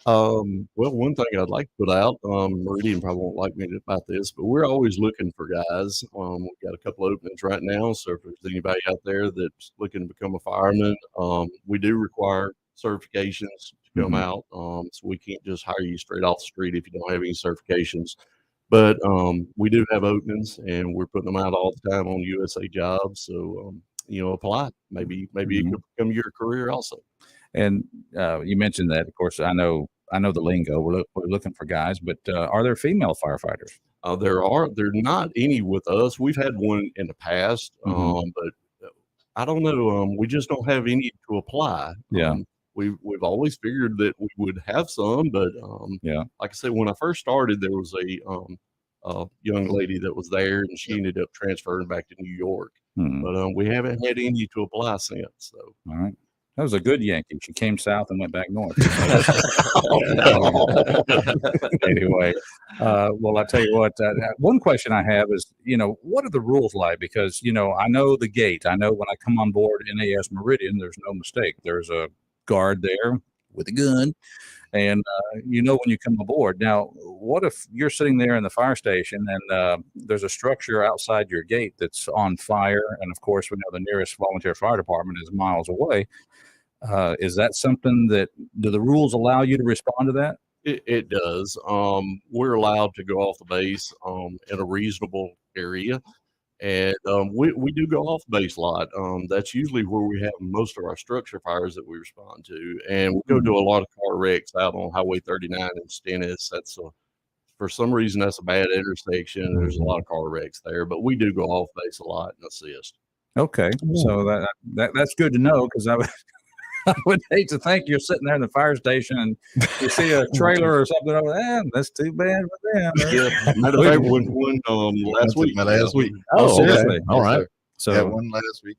Well, one thing I'd like to put out, Meridian probably won't like me about this, but we're always looking for guys. We've got a couple openings right now, so if there's anybody out there that's looking to become a fireman, we do require certifications to come out, so we can't just hire you straight off the street if you don't have any certifications. But we do have openings, and we're putting them out all the time on USA Jobs, so apply. Maybe it could become your career also. And you mentioned that, of course, I know the lingo. We're looking for guys, but are there female firefighters? There are not any with us. We've had one in the past, but I don't know. We just don't have any to apply. Yeah. We've always figured that we would have some, but like I said, when I first started, there was a young lady that was there, and she ended up transferring back to New York. But we haven't had any to apply since. So all right. That was a good Yankee. She came south and went back north. Anyway, well, I tell you what, one question I have is, what are the rules like? Because, I know the gate. I know when I come on board NAS Meridian, there's no mistake. There's a guard there with a gun. And, when you come aboard. Now, what if you're sitting there in the fire station and there's a structure outside your gate that's on fire? And, of course, we know the nearest volunteer fire department is miles away. Is that something do the rules allow you to respond to that? It does. We're allowed to go off the base in a reasonable area. And we do go off base a lot. That's usually where we have most of our structure fires that we respond to. And we go do a lot of car wrecks out on Highway 39 in Stennis. For some reason, that's a bad intersection. There's a lot of car wrecks there, but we do go off base a lot and assist. Okay. So that's good to know, because I would hate to think you're sitting there in the fire station and you see a trailer or something over there. That's too bad for them. Yeah, matter of fact, one last week. Oh, seriously? Okay. All right. So one last week,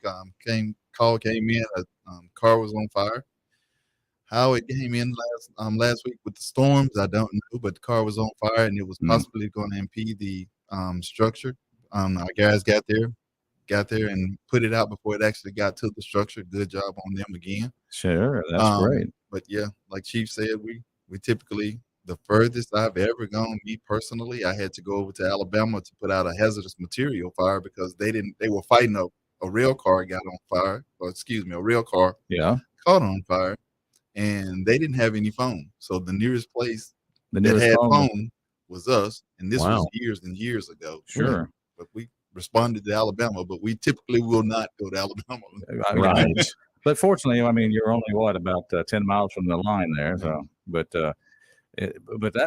call came in. A car was on fire. How it came in last week with the storms, I don't know, but the car was on fire and it was possibly going to impede the structure. Our guys got there and put it out before it actually got to the structure. Good job on them again. Sure, that's great. But yeah, like Chief said, we typically the furthest I've ever gone, me personally, I had to go over to Alabama to put out a hazardous material fire because they were fighting a rail car got on fire, or excuse me, a rail car Yeah, caught on fire, and they didn't have any phone. So the nearest place the that nearest had phone. phone was us, and this was Wow. years and years ago. Sure. But we responded to Alabama, but we typically will not go to Alabama. Right. But fortunately, I mean, you're only about 10 miles from the line there. So, but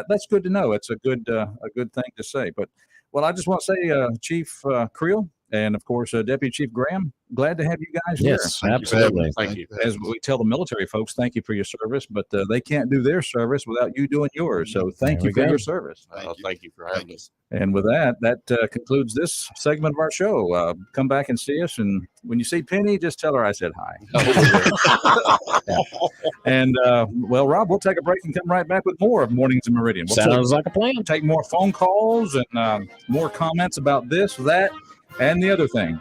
that's good to know. It's a good thing to say. But well, I just want to say, Chief Creel, and of course Deputy Chief Graham, glad to have you guys Yes, Thank you for having absolutely. us. Thank you. here. As we tell the military folks, thank you for your service, but they can't do their service without you doing yours. So thank There you we for go. your service. Thank you for having us. And with that, concludes this segment of our show. Come back and see us. And when you see Penny, just tell her I said hi. And, well, Rob, we'll take a break and come right back with more of Mornings in Meridian. We'll Sounds like a plan. take more phone calls and more comments about this, that, and the other thing.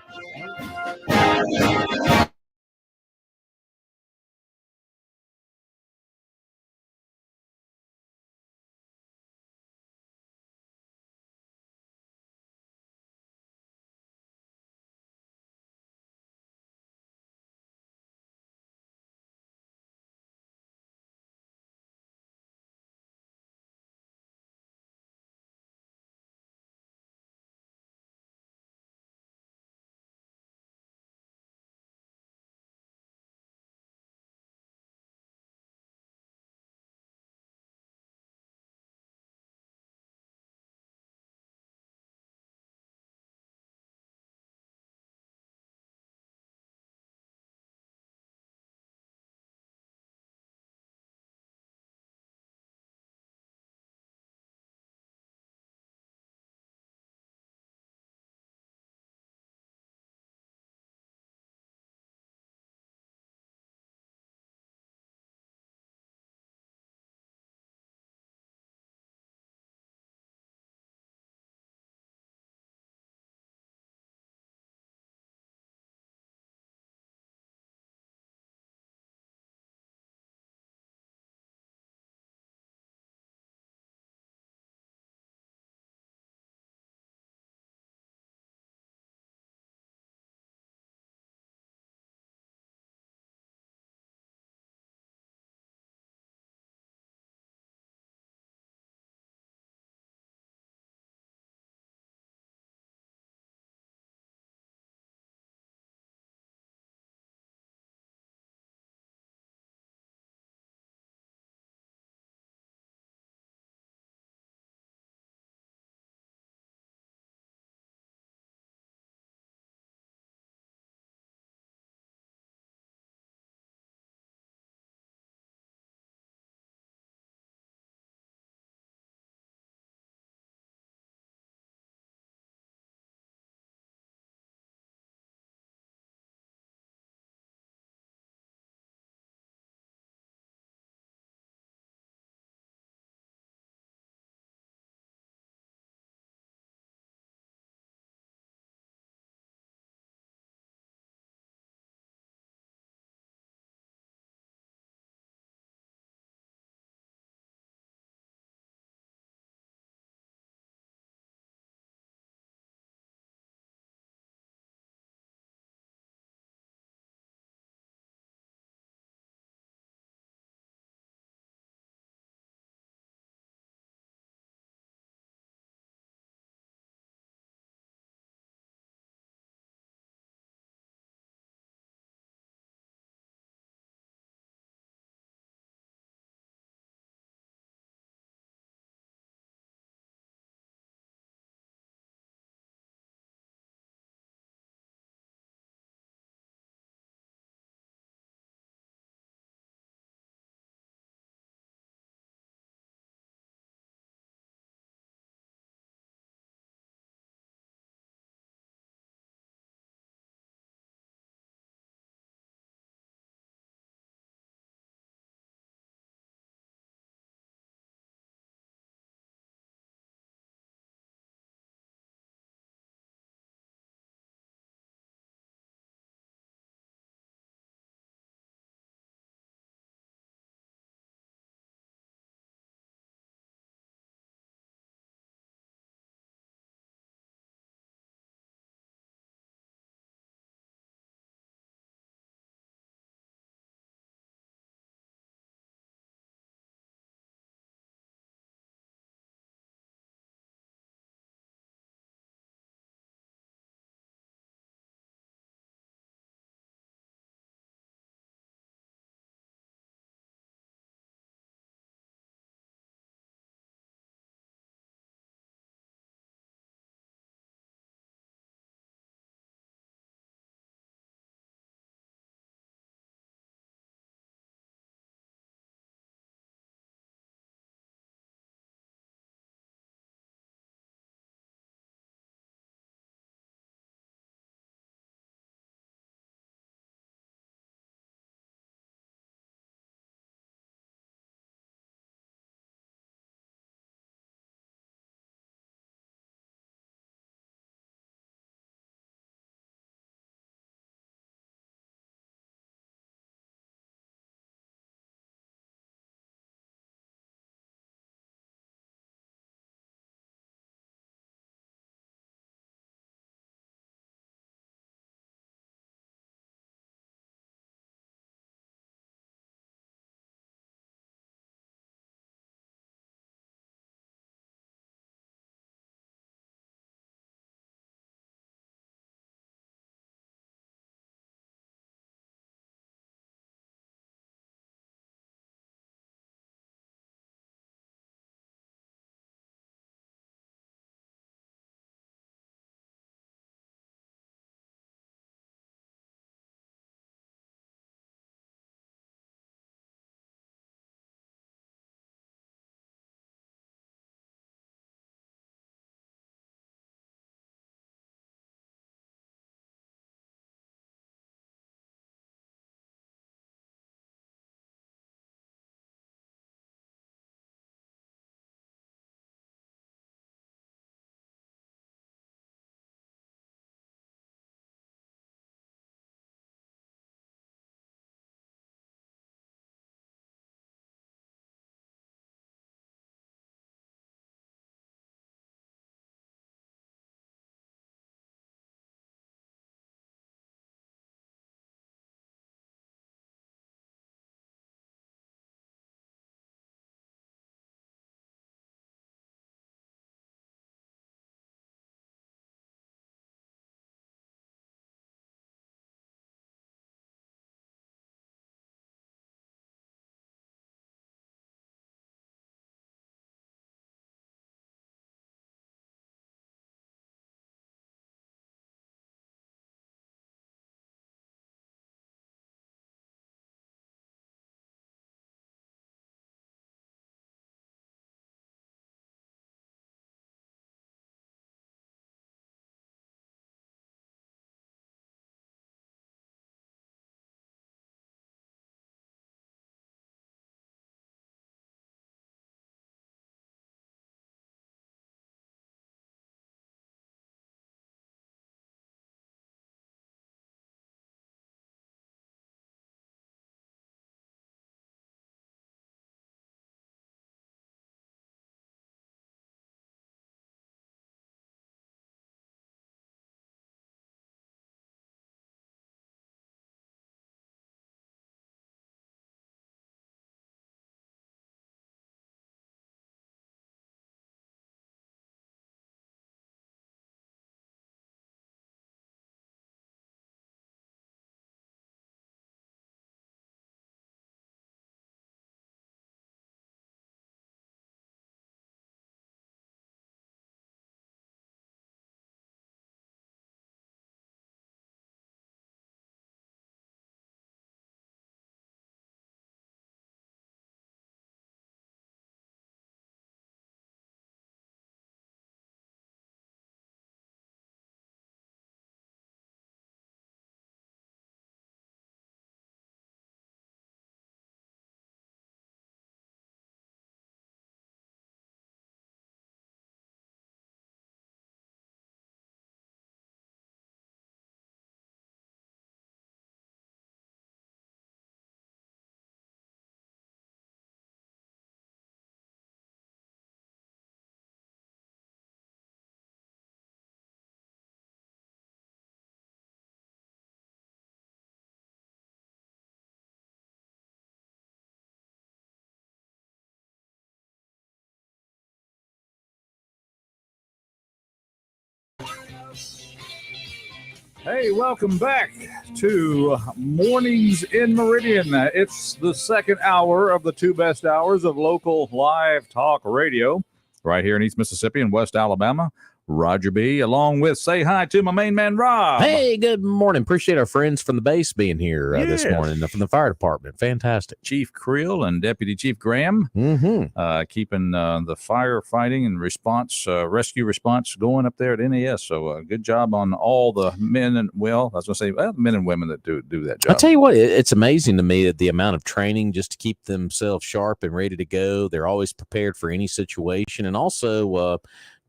Hey, welcome back to Mornings in Meridian. It's the second hour of the two best hours of local live talk radio right here in East Mississippi and West Alabama. Roger B, along with say hi to my main man, Rob. Hey, good morning. Appreciate our friends from the base being here this Yes. morning from the fire department. Fantastic. Chief Creel and Deputy Chief Graham keeping the firefighting and response, rescue response going up there at NAS. So good job on all the men and, well, I was going to say, well, men and women that do that job. I'll tell you what, it's amazing to me that the amount of training just to keep themselves sharp and ready to go. They're always prepared for any situation. And also,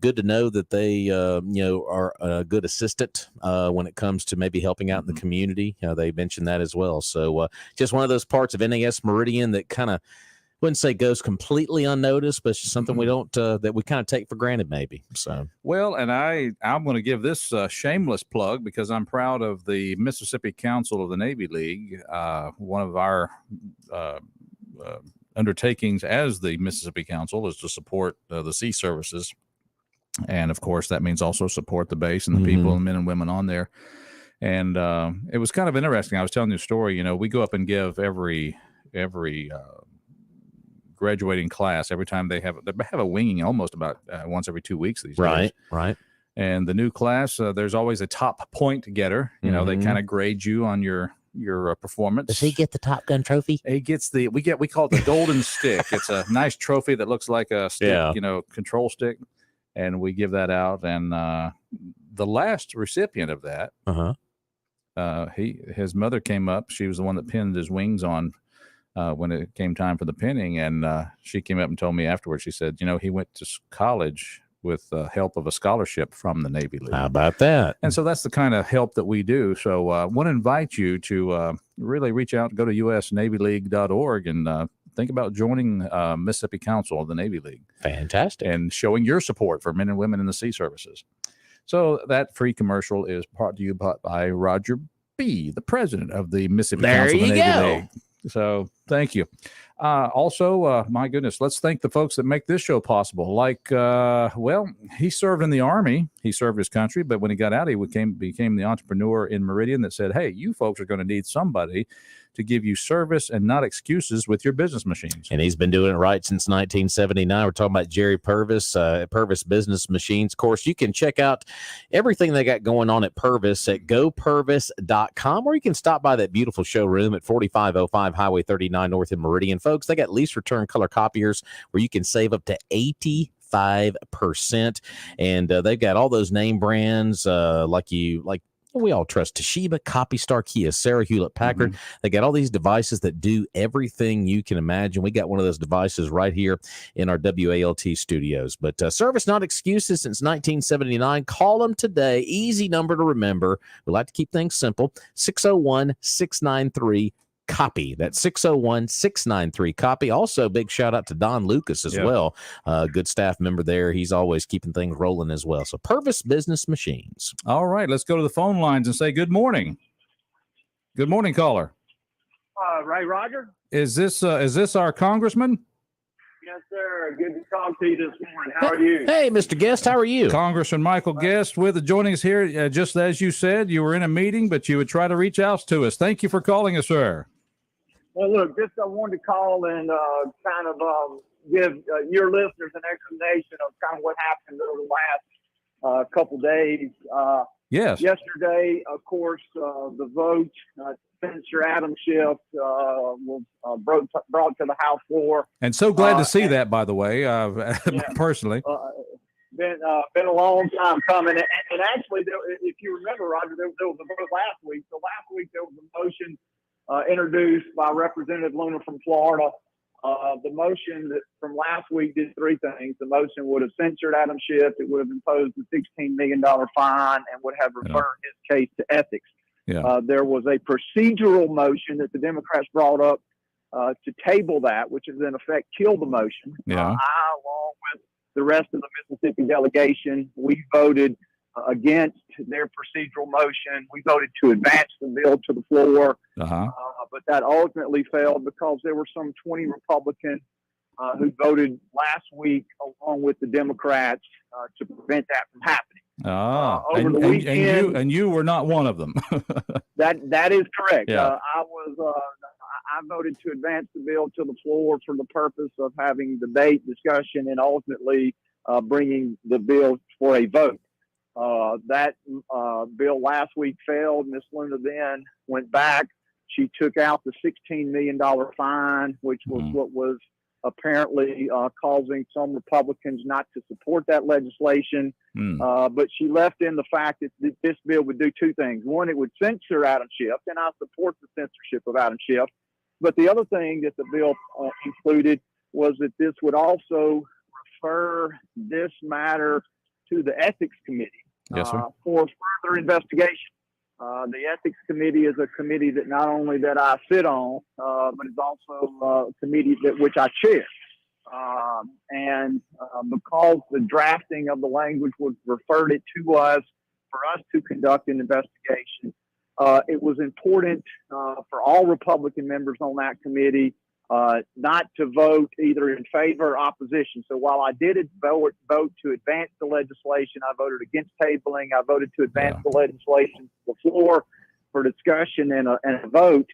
good to know that they, are a good assistant when it comes to maybe helping out in the community. They mentioned that as well. So just one of those parts of NAS Meridian that kind of, wouldn't say goes completely unnoticed, but it's just something we don't that we kind of take for granted, maybe. So well, and I'm going to give this shameless plug because I'm proud of the Mississippi Council of the Navy League, one of our undertakings as the Mississippi Council is to support the sea services. And of course, that means also support the base and the people and men and women on there. And it was kind of interesting. I was telling you a story. We go up and give every graduating class every time they have a winging almost about once every 2 weeks these days. Right. And the new class, there's always a top point getter. They kind of grade you on your performance. Does he get the Top Gun trophy? He gets we call it the golden stick. It's a nice trophy that looks like a stick, control stick. And we give that out. And the last recipient of that, his mother came up. She was the one that pinned his wings on when it came time for the pinning. And she came up and told me afterwards, she said, he went to college with the help of a scholarship from the Navy League. How about that? And so that's the kind of help that we do. So I want to invite you to really reach out, go to usnavyleague.org and think about joining Mississippi Council of the Navy League. Fantastic. And showing your support for men and women in the sea services. So that free commercial is brought to you by Roger B., the president of the Mississippi Council of the Navy League. So thank you. Also, my goodness, let's thank the folks that make this show possible. Like, he served in the Army. He served his country, but when he got out, he became the entrepreneur in Meridian that said, hey, you folks are going to need somebody to give you service and not excuses with your business machines. And he's been doing it right since 1979. We're talking about Jerry Purvis, Purvis Business Machines. Of course, you can check out everything they got going on at Purvis at gopurvis.com, or you can stop by that beautiful showroom at 4505 Highway 39 North in Meridian. Folks, they got lease return color copiers where you can save up to 85%. And they've got all those name brands like we all trust Toshiba, CopyStar, Kia, Sarah, Hewlett Packard. They got all these devices that do everything you can imagine. We got one of those devices right here in our WALT studios. But service, not excuses, since 1979. Call them today. Easy number to remember. We like to keep things simple. 601-693 copy. That's 601-693 copy. Also, big shout out to Don Lucas as well. Good staff member there. He's always keeping things rolling as well. So Purvis Business Machines. All right, let's go to the phone lines and say good morning. Good morning, caller. Ray Roger? Is this our congressman? Yes, sir. Good to talk to you this morning. How are you? Hey, Mr. Guest, how are you? Congressman Michael Guest joining us here. Just as you said, you were in a meeting, but you would try to reach out to us. Thank you for calling us, sir. Well, look, I wanted to call and kind of give your listeners an explanation of kind of what happened over the last couple days. Yes. Yesterday, of course, the vote, Senator Adam Schiff was brought to the House floor. And so glad to see that, by the way, personally. Been a long time coming. And actually, if you remember, Roger, there was a vote last week. So last week there was a motion introduced by Representative Luna from Florida. The motion from last week did three things. The motion would have censured Adam Schiff. It would have imposed a $16 million fine and would have referred his case to ethics. There was a procedural motion that the Democrats brought up to table that, which has in effect killed the motion. I, along with the rest of the Mississippi delegation, we voted against their procedural motion. We voted to advance the bill to the floor, but that ultimately failed because there were some 20 Republican who voted last week along with the Democrats to prevent that from happening. Over the weekend, and you were not one of them. that is correct. Yeah. I voted to advance the bill to the floor for the purpose of having debate, discussion, and ultimately bringing the bill for a vote. That bill last week failed. Ms. Luna then went back. She took out the $16 million fine, which was what was apparently causing some Republicans not to support that legislation. But she left in the fact that this bill would do two things. One, it would censor Adam Schiff, and I support the censorship of Adam Schiff. But the other thing that the bill included was that this would also refer this matter to the Ethics Committee for further investigation. The Ethics Committee is a committee that not only that I sit on, but it's also a committee which I chair. Because the drafting of the language would refer it to us for us to conduct an investigation, it was important for all Republican members on that committee not to vote either in favor or opposition. So while I did vote to advance the legislation, I voted against tabling. I voted to advance the legislation to the floor for discussion and a vote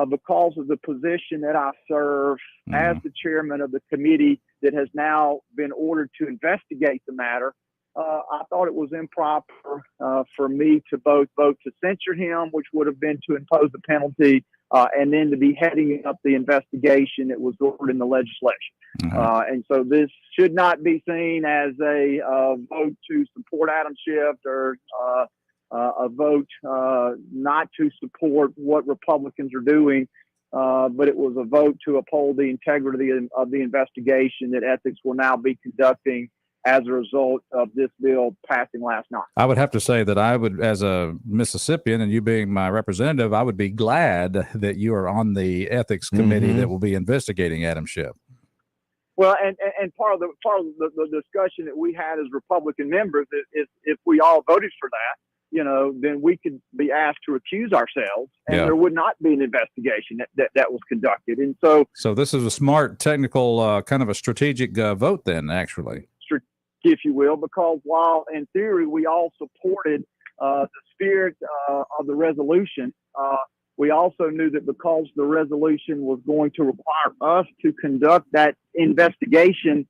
because of the position that I serve as the chairman of the committee that has now been ordered to investigate the matter. I thought it was improper for me to both vote to censure him, which would have been to impose a penalty, and then to be heading up the investigation that was ordered in the legislation. And so this should not be seen as a vote to support Adam Schiff or a vote not to support what Republicans are doing, but it was a vote to uphold the integrity of the investigation that ethics will now be conducting as a result of this bill passing last night. I would have to say that I would, as a Mississippian and you being my representative, I would be glad that you are on the ethics committee that will be investigating Adam Schiff. Well, and part of the discussion that we had as Republican members is if we all voted for that, then we could be asked to recuse ourselves, and there would not be an investigation that was conducted. And so this is a smart, technical, kind of a strategic vote, then, actually, if you will, because while in theory we all supported the spirit of the resolution, we also knew that because the resolution was going to require us to conduct that investigation,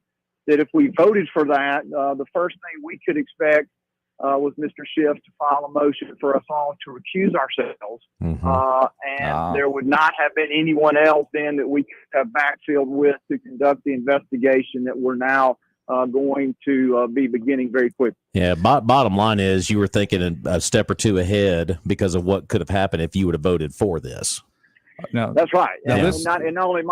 that if we voted for that, the first thing we could expect was Mr. Schiff to file a motion for us all to recuse ourselves. And there would not have been anyone else then that we could have backfilled with to conduct the investigation that we're now going to be beginning very quickly. Yeah, bottom line is you were thinking a step or two ahead because of what could have happened if you would have voted for this. No, that's right. And not only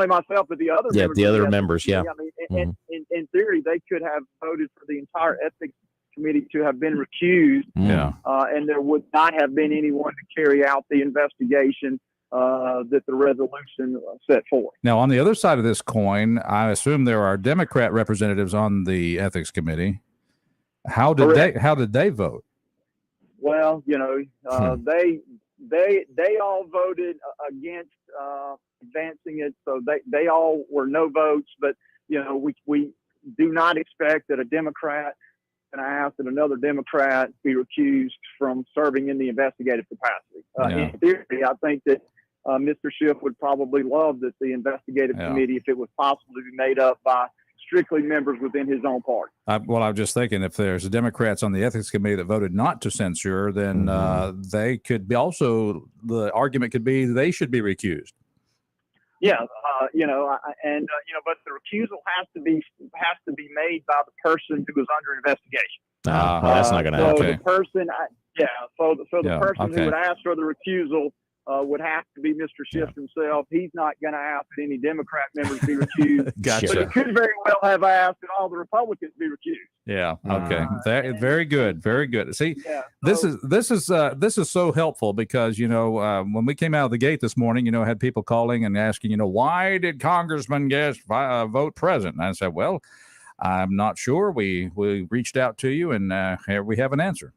myself, but the other members. The other members, I mean, in theory, they could have voted for the entire ethics committee to have been recused. And there would not have been anyone to carry out the investigation that the resolution set forth. Now, on the other side of this coin, I assume there are Democrat representatives on the ethics committee. How did they vote? Well, they all voted against advancing it, so they all were no votes. But we do not expect that a Democrat and I ask that another Democrat be recused from serving in the investigative capacity. In theory, I think that Mr. Schiff would probably love that the investigative committee, if it was possible to be made up by strictly members within his own party. I'm just thinking if there's Democrats on the ethics committee that voted not to censure, then they could be also, the argument could be they should be recused. But the recusal has to be made by the person who is under investigation. That's not going to happen. The person, the person who would ask for the recusal would have to be Mr. Schiff himself. He's not going to ask that any Democrat members be recused. Gotcha. But he could very well have asked that all the Republicans be recused. Yeah. Okay. Very good. Very good. See, this is so helpful because when we came out of the gate this morning, had people calling and asking, why did Congressman Guest vote present? And I said, well, I'm not sure. We reached out to you, and here we have an answer.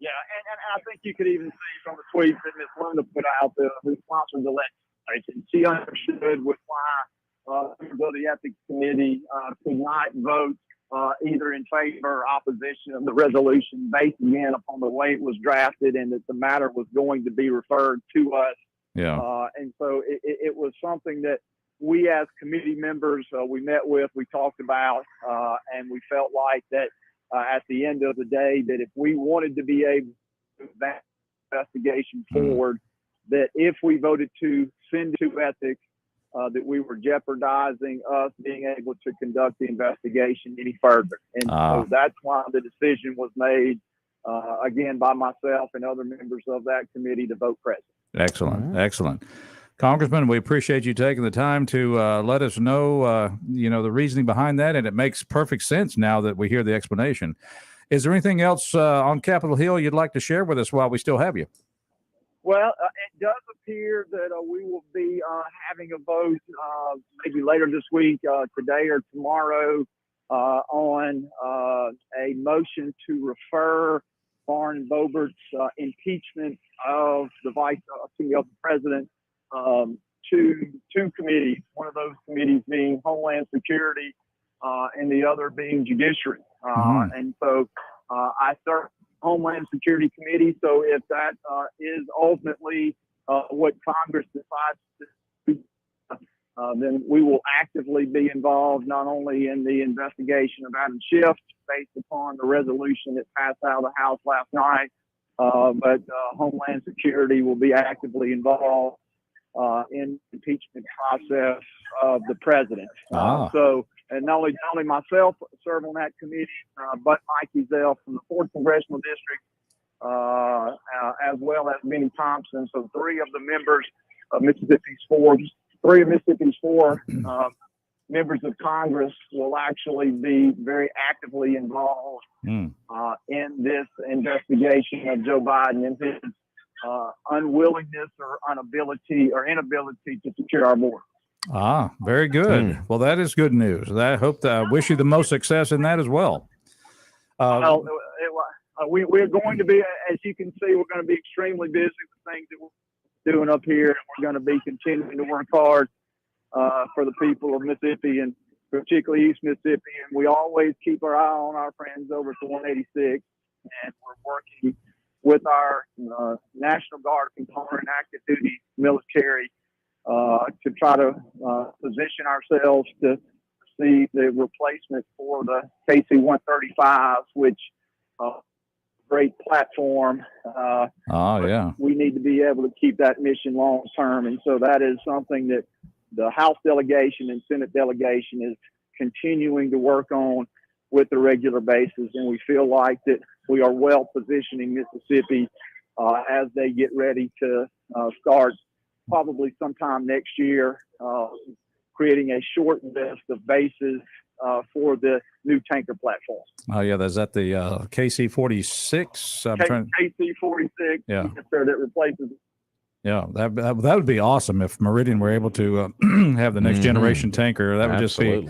Yeah, and I think you could even see from the tweets that Ms. Luna put out, who sponsored the legislation, she understood with why members of the Ethics Committee could not vote either in favor or opposition of the resolution based again upon the way it was drafted and that the matter was going to be referred to us. Yeah. And so it was something that we as committee members, we met with, we talked about, and we felt like that at the end of the day, that if we wanted to be able to move that investigation forward, that if we voted to send it to ethics, that we were jeopardizing us being able to conduct the investigation any further. And so that's why the decision was made, again, by myself and other members of that committee to vote present. Excellent. Excellent. Congressman, we appreciate you taking the time to let us know, the reasoning behind that. And it makes perfect sense now that we hear the explanation. Is there anything else on Capitol Hill you'd like to share with us while we still have you? Well, it does appear that we will be having a vote maybe later this week, today or tomorrow, on a motion to refer Warren Boebert's impeachment of the president to two committees. One of those committees being Homeland Security, and the other being Judiciary. And so I serve Homeland Security Committee. So if that is ultimately what Congress decides to do, then we will actively be involved not only in the investigation of Adam Schiff based upon the resolution that passed out of the House last night, but Homeland Security will be actively involved in the impeachment process of the president. So, and not only myself serve on that committee, but Mike Ezell from the 4th Congressional District, as well as Benny Thompson. So three of Mississippi's four members of Congress will actually be very actively involved in this investigation of Joe Biden and his unwillingness or inability to secure our border. Very good. Well, that is good news. I wish you the most success in that as well. We're going to be, as you can see, we're going to be extremely busy with things that we're doing up here. And we're going to be continuing to work hard for the people of Mississippi and particularly East Mississippi. And we always keep our eye on our friends over at the 186. And we're working with our National Guard component and active duty military to try to position ourselves to see the replacement for the KC-135s, which great platform. We need to be able to keep that mission long term. And so that is something that the House delegation and Senate delegation is continuing to work on with the regular basis. And we feel like that we are well positioning Mississippi as they get ready to start probably sometime next year, creating a short list of bases for the new tanker platform. Is that the KC-46? KC-46. Yeah. That replaces. Yeah, that would be awesome if Meridian were able to have the next generation tanker. That would just be,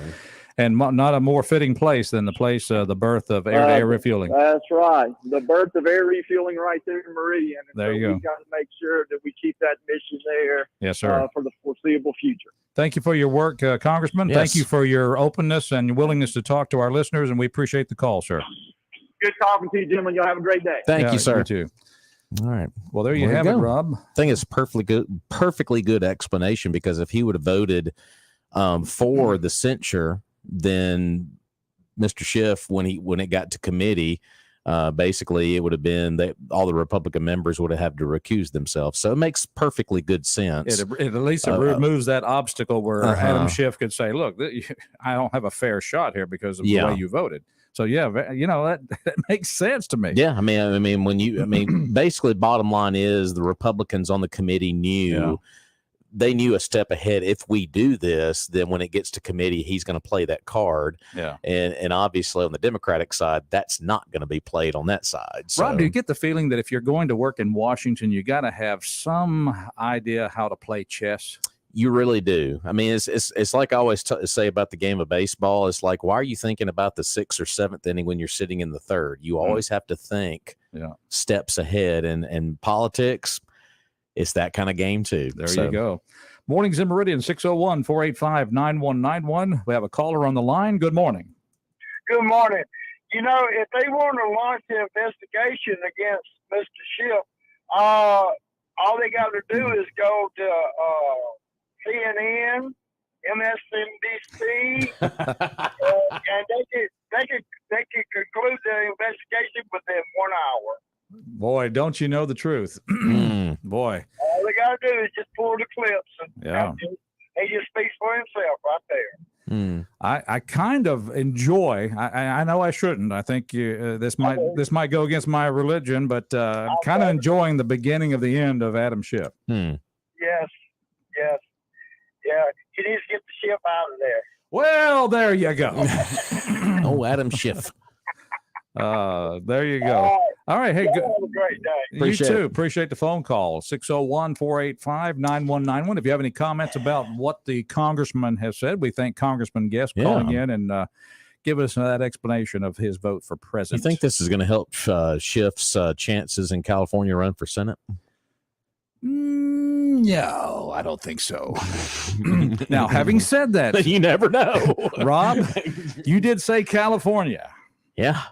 and not a more fitting place than the birth of air-to-air refueling. That's right. The birth of air refueling right there in Meridian. And there you go. We've got to make sure that we keep that mission there. Yes, sir. For the foreseeable future. Thank you for your work, Congressman. Yes. Thank you for your openness and willingness to talk to our listeners, and we appreciate the call, sir. Good talking to you, gentlemen. Y'all have a great day. Thank you, sir. You too. All right. Well, there you have it, Rob. I think it's perfectly good explanation, because if he would have voted for the censure, then Mr. Schiff, when it got to committee, basically it would have been that all the Republican members would have had to recuse themselves. So it makes perfectly good sense. It at least removes that obstacle where Adam Schiff could say, look, I don't have a fair shot here because of the way you voted. So, that makes sense to me. Yeah. I mean, basically bottom line is the Republicans on the committee knew they knew a step ahead. If we do this, then when it gets to committee, he's going to play that card. Yeah. And obviously on the Democratic side, that's not going to be played on that side. So, Rob, do you get the feeling that if you're going to work in Washington, you got to have some idea how to play chess? You really do. I mean, it's like I always say about the game of baseball. It's like, why are you thinking about the 6th or 7th inning when you're sitting in the 3rd? You always have to think steps ahead. And politics, it's that kind of game too. There you go. Mornings in Meridian, 601-485-9191. We have a caller on the line. Good morning. Good morning. You know, if they want to launch the investigation against Mr. Schiff, all they got to do is go to CNN, MSNBC, and they could conclude the investigation within 1 hour. Boy, don't you know the truth? Boy. All they got to do is just pull the clips, and he just speaks for himself right there. I kind of enjoy. I know I shouldn't. I think this might go against my religion, but I'm kind of enjoying the beginning of the end of Adam Schiff. Yes. Yeah. He needs to get the ship out of there. Well, there you go. Oh, Adam Schiff. There you go. All right. Hey, good. Have a great day. You too. Appreciate the phone call. 601-485-9191. If you have any comments about what the congressman has said, we thank Congressman Guest calling in and give us that explanation of his vote for president. You think this is going to help Schiff's chances in California run for Senate? No, I don't think so. Now, having said that, you never know. Rob, you did say California. Yeah.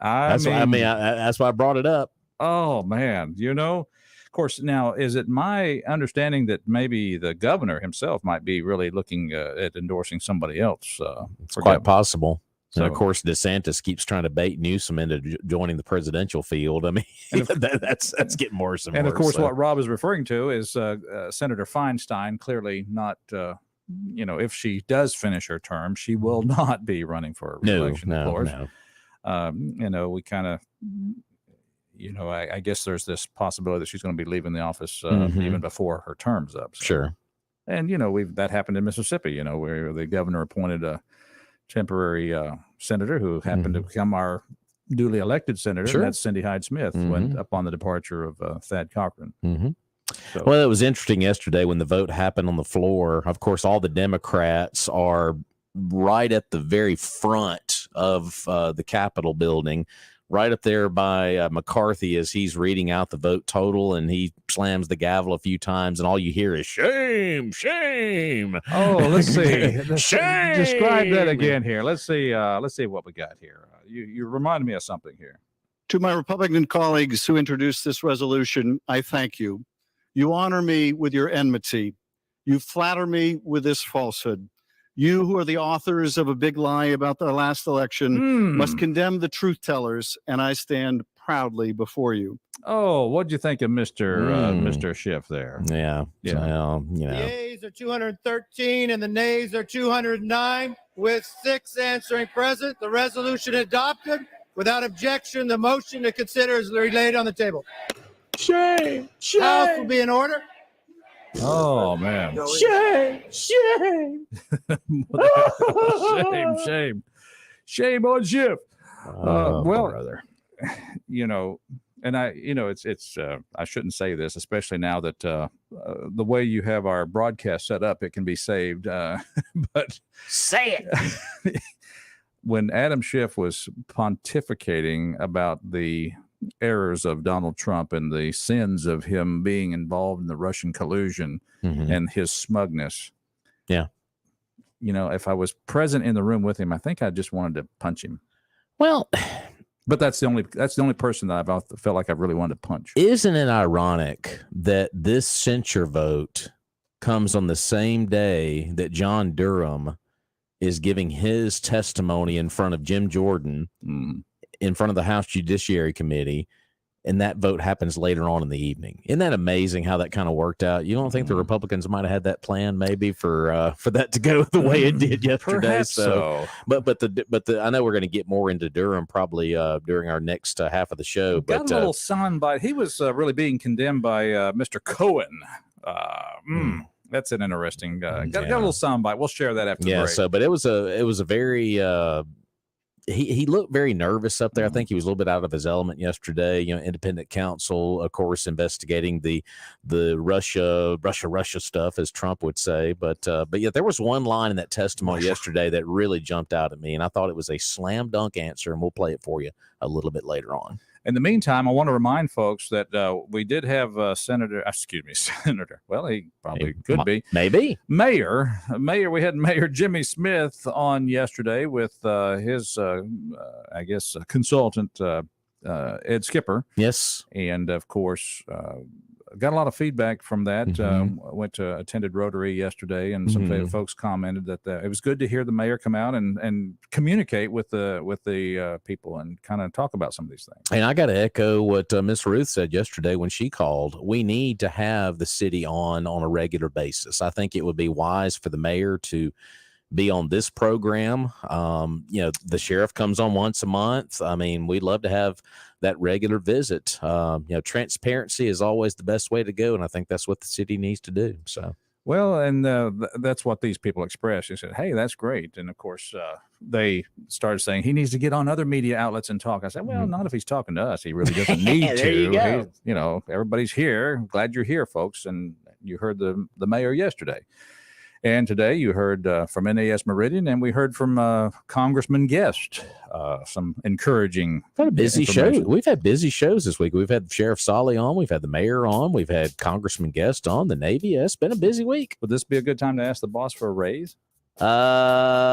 That's why I brought it up. Oh, man. You know, of course, now, is it my understanding that maybe the governor himself might be really looking at endorsing somebody else? It's quite possible. So, and of course, DeSantis keeps trying to bait Newsom into joining the presidential field. I mean, that's getting worse and worse. And of course, what Rob is referring to is Senator Feinstein, clearly not, if she does finish her term, she will not be running for re-election, of course. No. We kind of, I guess there's this possibility that she's going to be leaving the office even before her term's up. So. Sure. And, that happened in Mississippi, where the governor appointed a temporary senator who happened to become our duly elected senator. Sure. And that's Cindy Hyde-Smith, went upon the departure of Thad Cochran. So. Well, it was interesting yesterday when the vote happened on the floor. Of course, all the Democrats are right at the very front of the Capitol building, right up there by McCarthy as he's reading out the vote total, and he slams the gavel a few times, and all you hear is shame, shame. Oh, let's see. Shame. Describe that again here. Let's see what we got here. You remind me of something here. To my Republican colleagues who introduced this resolution, I thank you. You honor me with your enmity. You flatter me with this falsehood. You who are the authors of a big lie about the last election must condemn the truth tellers, and I stand proudly before you. Oh, what'd you think of Mr. Schiff there? Yeah. Well, The yeas are 213 and the nays are 209. With 6 answering present, the resolution adopted. Without objection, the motion to consider is laid on the table. Shame. House will be in order. Oh, man. Shame. Shame on Schiff. Brother. And it's I shouldn't say this, especially now that the way you have our broadcast set up, it can be saved. But say it. When Adam Schiff was pontificating about the errors of Donald Trump and the sins of him being involved in the Russian collusion and his smugness. Yeah. If I was present in the room with him, I think I just wanted to punch him. Well, but that's the only person that I've felt like I really wanted to punch. Isn't it ironic that this censure vote comes on the same day that John Durham is giving his testimony in front of Jim Jordan in front of the House Judiciary Committee, and that vote happens later on in the evening? Isn't that amazing how that kind of worked out? You don't think the Republicans might have had that plan maybe for that to go the way it did yesterday? Perhaps so. But I know we're going to get more into Durham probably during our next half of the show. Got a little soundbite. He was really being condemned by Mr. Cohen. That's an interesting. Got a little soundbite. We'll share that after the break. So, but it was a very. He looked very nervous up there. I think he was a little bit out of his element yesterday. Independent counsel, of course, investigating the Russia stuff, as Trump would say. But yeah, there was one line in that testimony yesterday that really jumped out at me, and I thought it was a slam dunk answer, and we'll play it for you a little bit later on. In the meantime, I want to remind folks that we did have Senator. Well, he probably could be. Maybe. Mayor. We had Mayor Jimmy Smith on yesterday with his, consultant, Ed Skipper. Yes. And, of course, got a lot of feedback from that. Went to attended Rotary yesterday, and some folks commented that it was good to hear the mayor come out and communicate with the people and kind of talk about some of these things. And I got to echo what Miss Ruth said yesterday when she called. We need to have the city on a regular basis. I think it would be wise for the mayor to be on this program. The sheriff comes on once a month. I mean, we'd love to have that regular visit. Transparency is always the best way to go, and I think that's what the city needs to do. So, well, and that's what these people expressed. They said, "Hey, that's great," and of course, they started saying he needs to get on other media outlets and talk. I said, "Well, not if he's talking to us. He really doesn't need there to. You go. Everybody's here. I'm glad you're here, folks." And you heard the mayor yesterday. And today you heard from NAS Meridian, and we heard from Congressman Guest, some encouraging. We've had a busy show. We've had busy shows this week. We've had Sheriff Solly on. We've had the mayor on. We've had Congressman Guest on. The Navy. It's been a busy week. Would this be a good time to ask the boss for a raise? I'll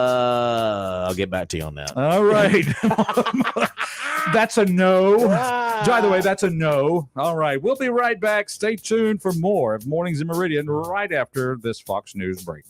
get back to you on that. All right. That's a no. By the way, that's a no. All right. We'll be right back. Stay tuned for more of Mornings in Meridian right after this Fox News break.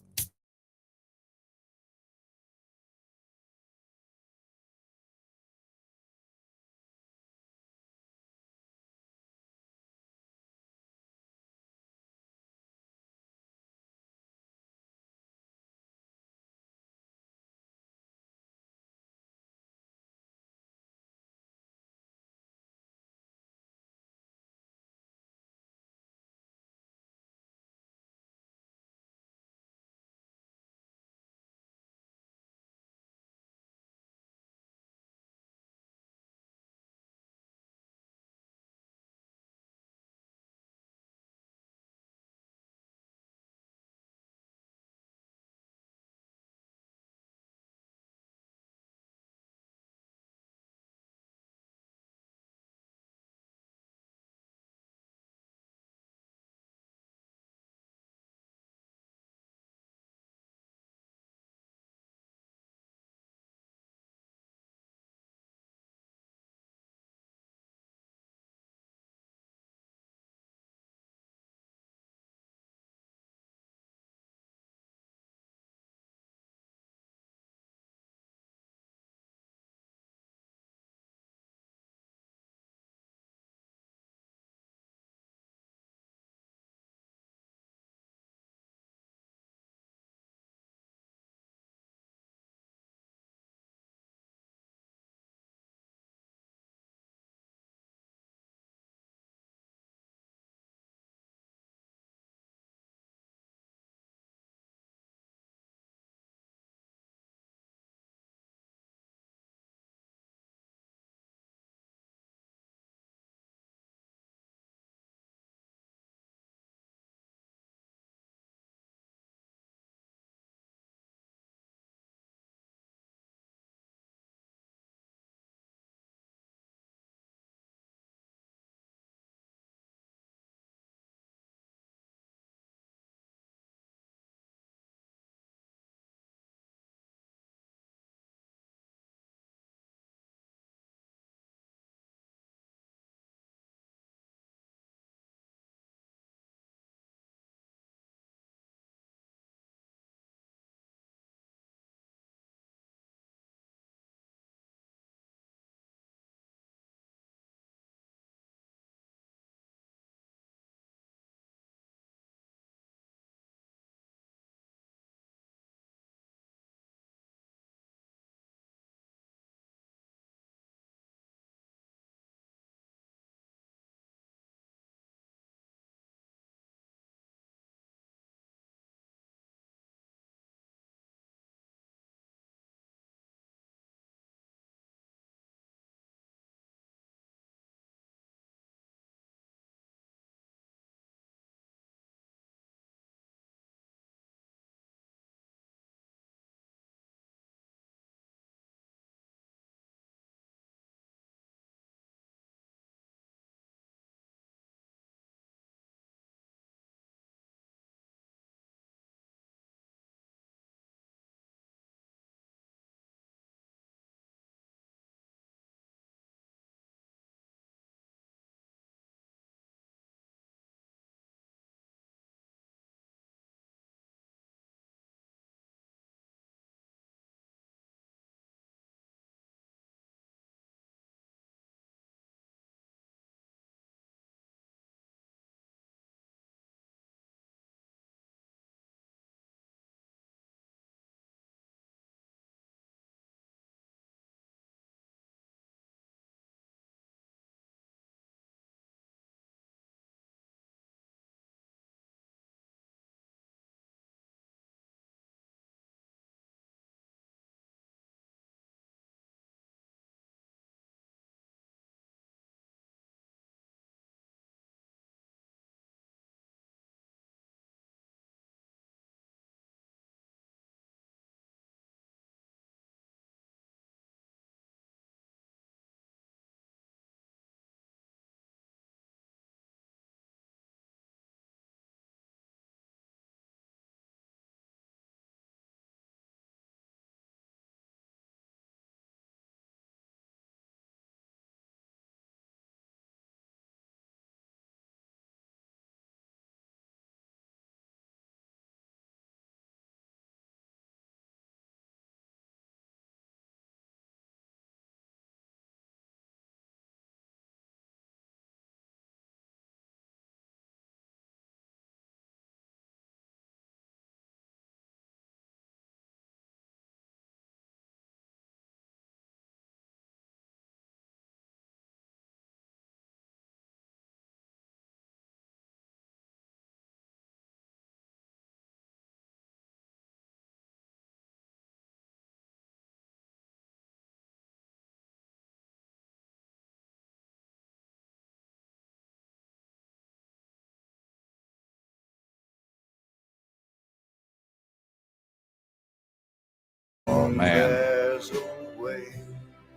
Oh, man.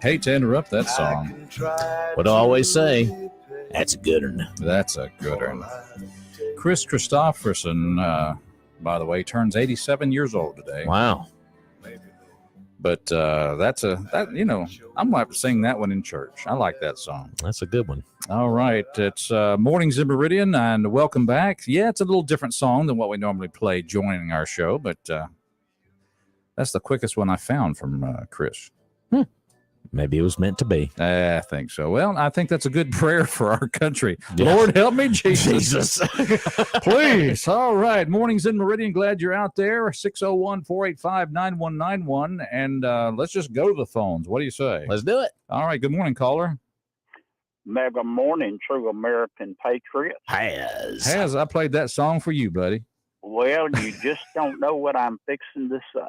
Hate to interrupt that song. What do I always say? That's a good one. That's a good one. Chris Christopherson, by the way, turns 87 years old today. Wow. But I'm gonna have to sing that one in church. I like that song. That's a good one. All right, it's Mornings in Meridian, and welcome back. Yeah, it's a little different song than what we normally play joining our show, but that's the quickest one I found from Chris. Maybe it was meant to be. I think so. Well, I think that's a good prayer for our country. Yeah. Lord, help me, Jesus. Please. All right. Mornings in Meridian. Glad you're out there. 601-485-9191. And let's just go to the phones. What do you say? Let's do it. All right. Good morning, caller. Mega morning, true American patriots. Has I played that song for you, buddy? Well, you just don't know what I'm fixing to say.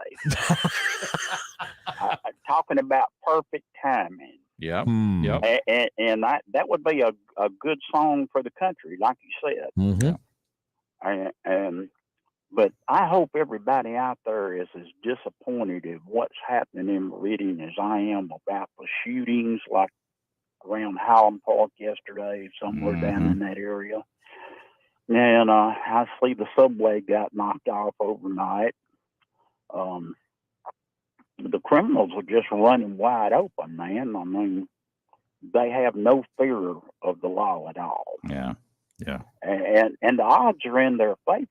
Talking about perfect timing. Yep. Yep. And that would be a good song for the country, like you said. Mm-hmm. But I hope everybody out there is as disappointed at what's happening in Meridian as I am about the shootings, like around Highland Park yesterday, somewhere down in that area. And I see the subway got knocked off overnight. The criminals are just running wide open, man. I mean, they have no fear of the law at all. Yeah. And the odds are in their favor.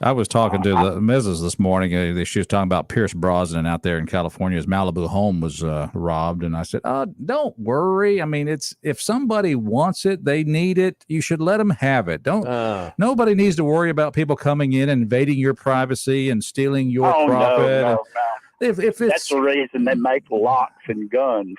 I was talking to the Mrs. this morning. She was talking about Pierce Brosnan out there in California. His Malibu home was robbed. And I said, don't worry. I mean, if somebody wants it, they need it, you should let them have it. Nobody needs to worry about people coming in and invading your privacy and stealing your profit. No. If it's, that's the reason they make locks and guns.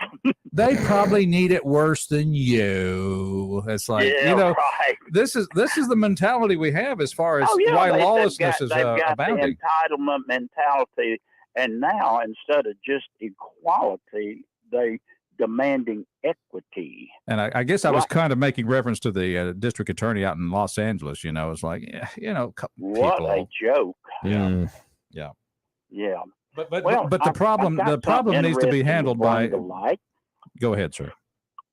They probably need it worse than you. It's like, right. This is the mentality we have as far as why lawlessness is abounding. The entitlement mentality, and now instead of just equality, they demanding equity. And I guess I was kind of making reference to the district attorney out in Los Angeles. It's like, what a joke. Yeah. But the problem needs to be handled by. Go ahead, sir.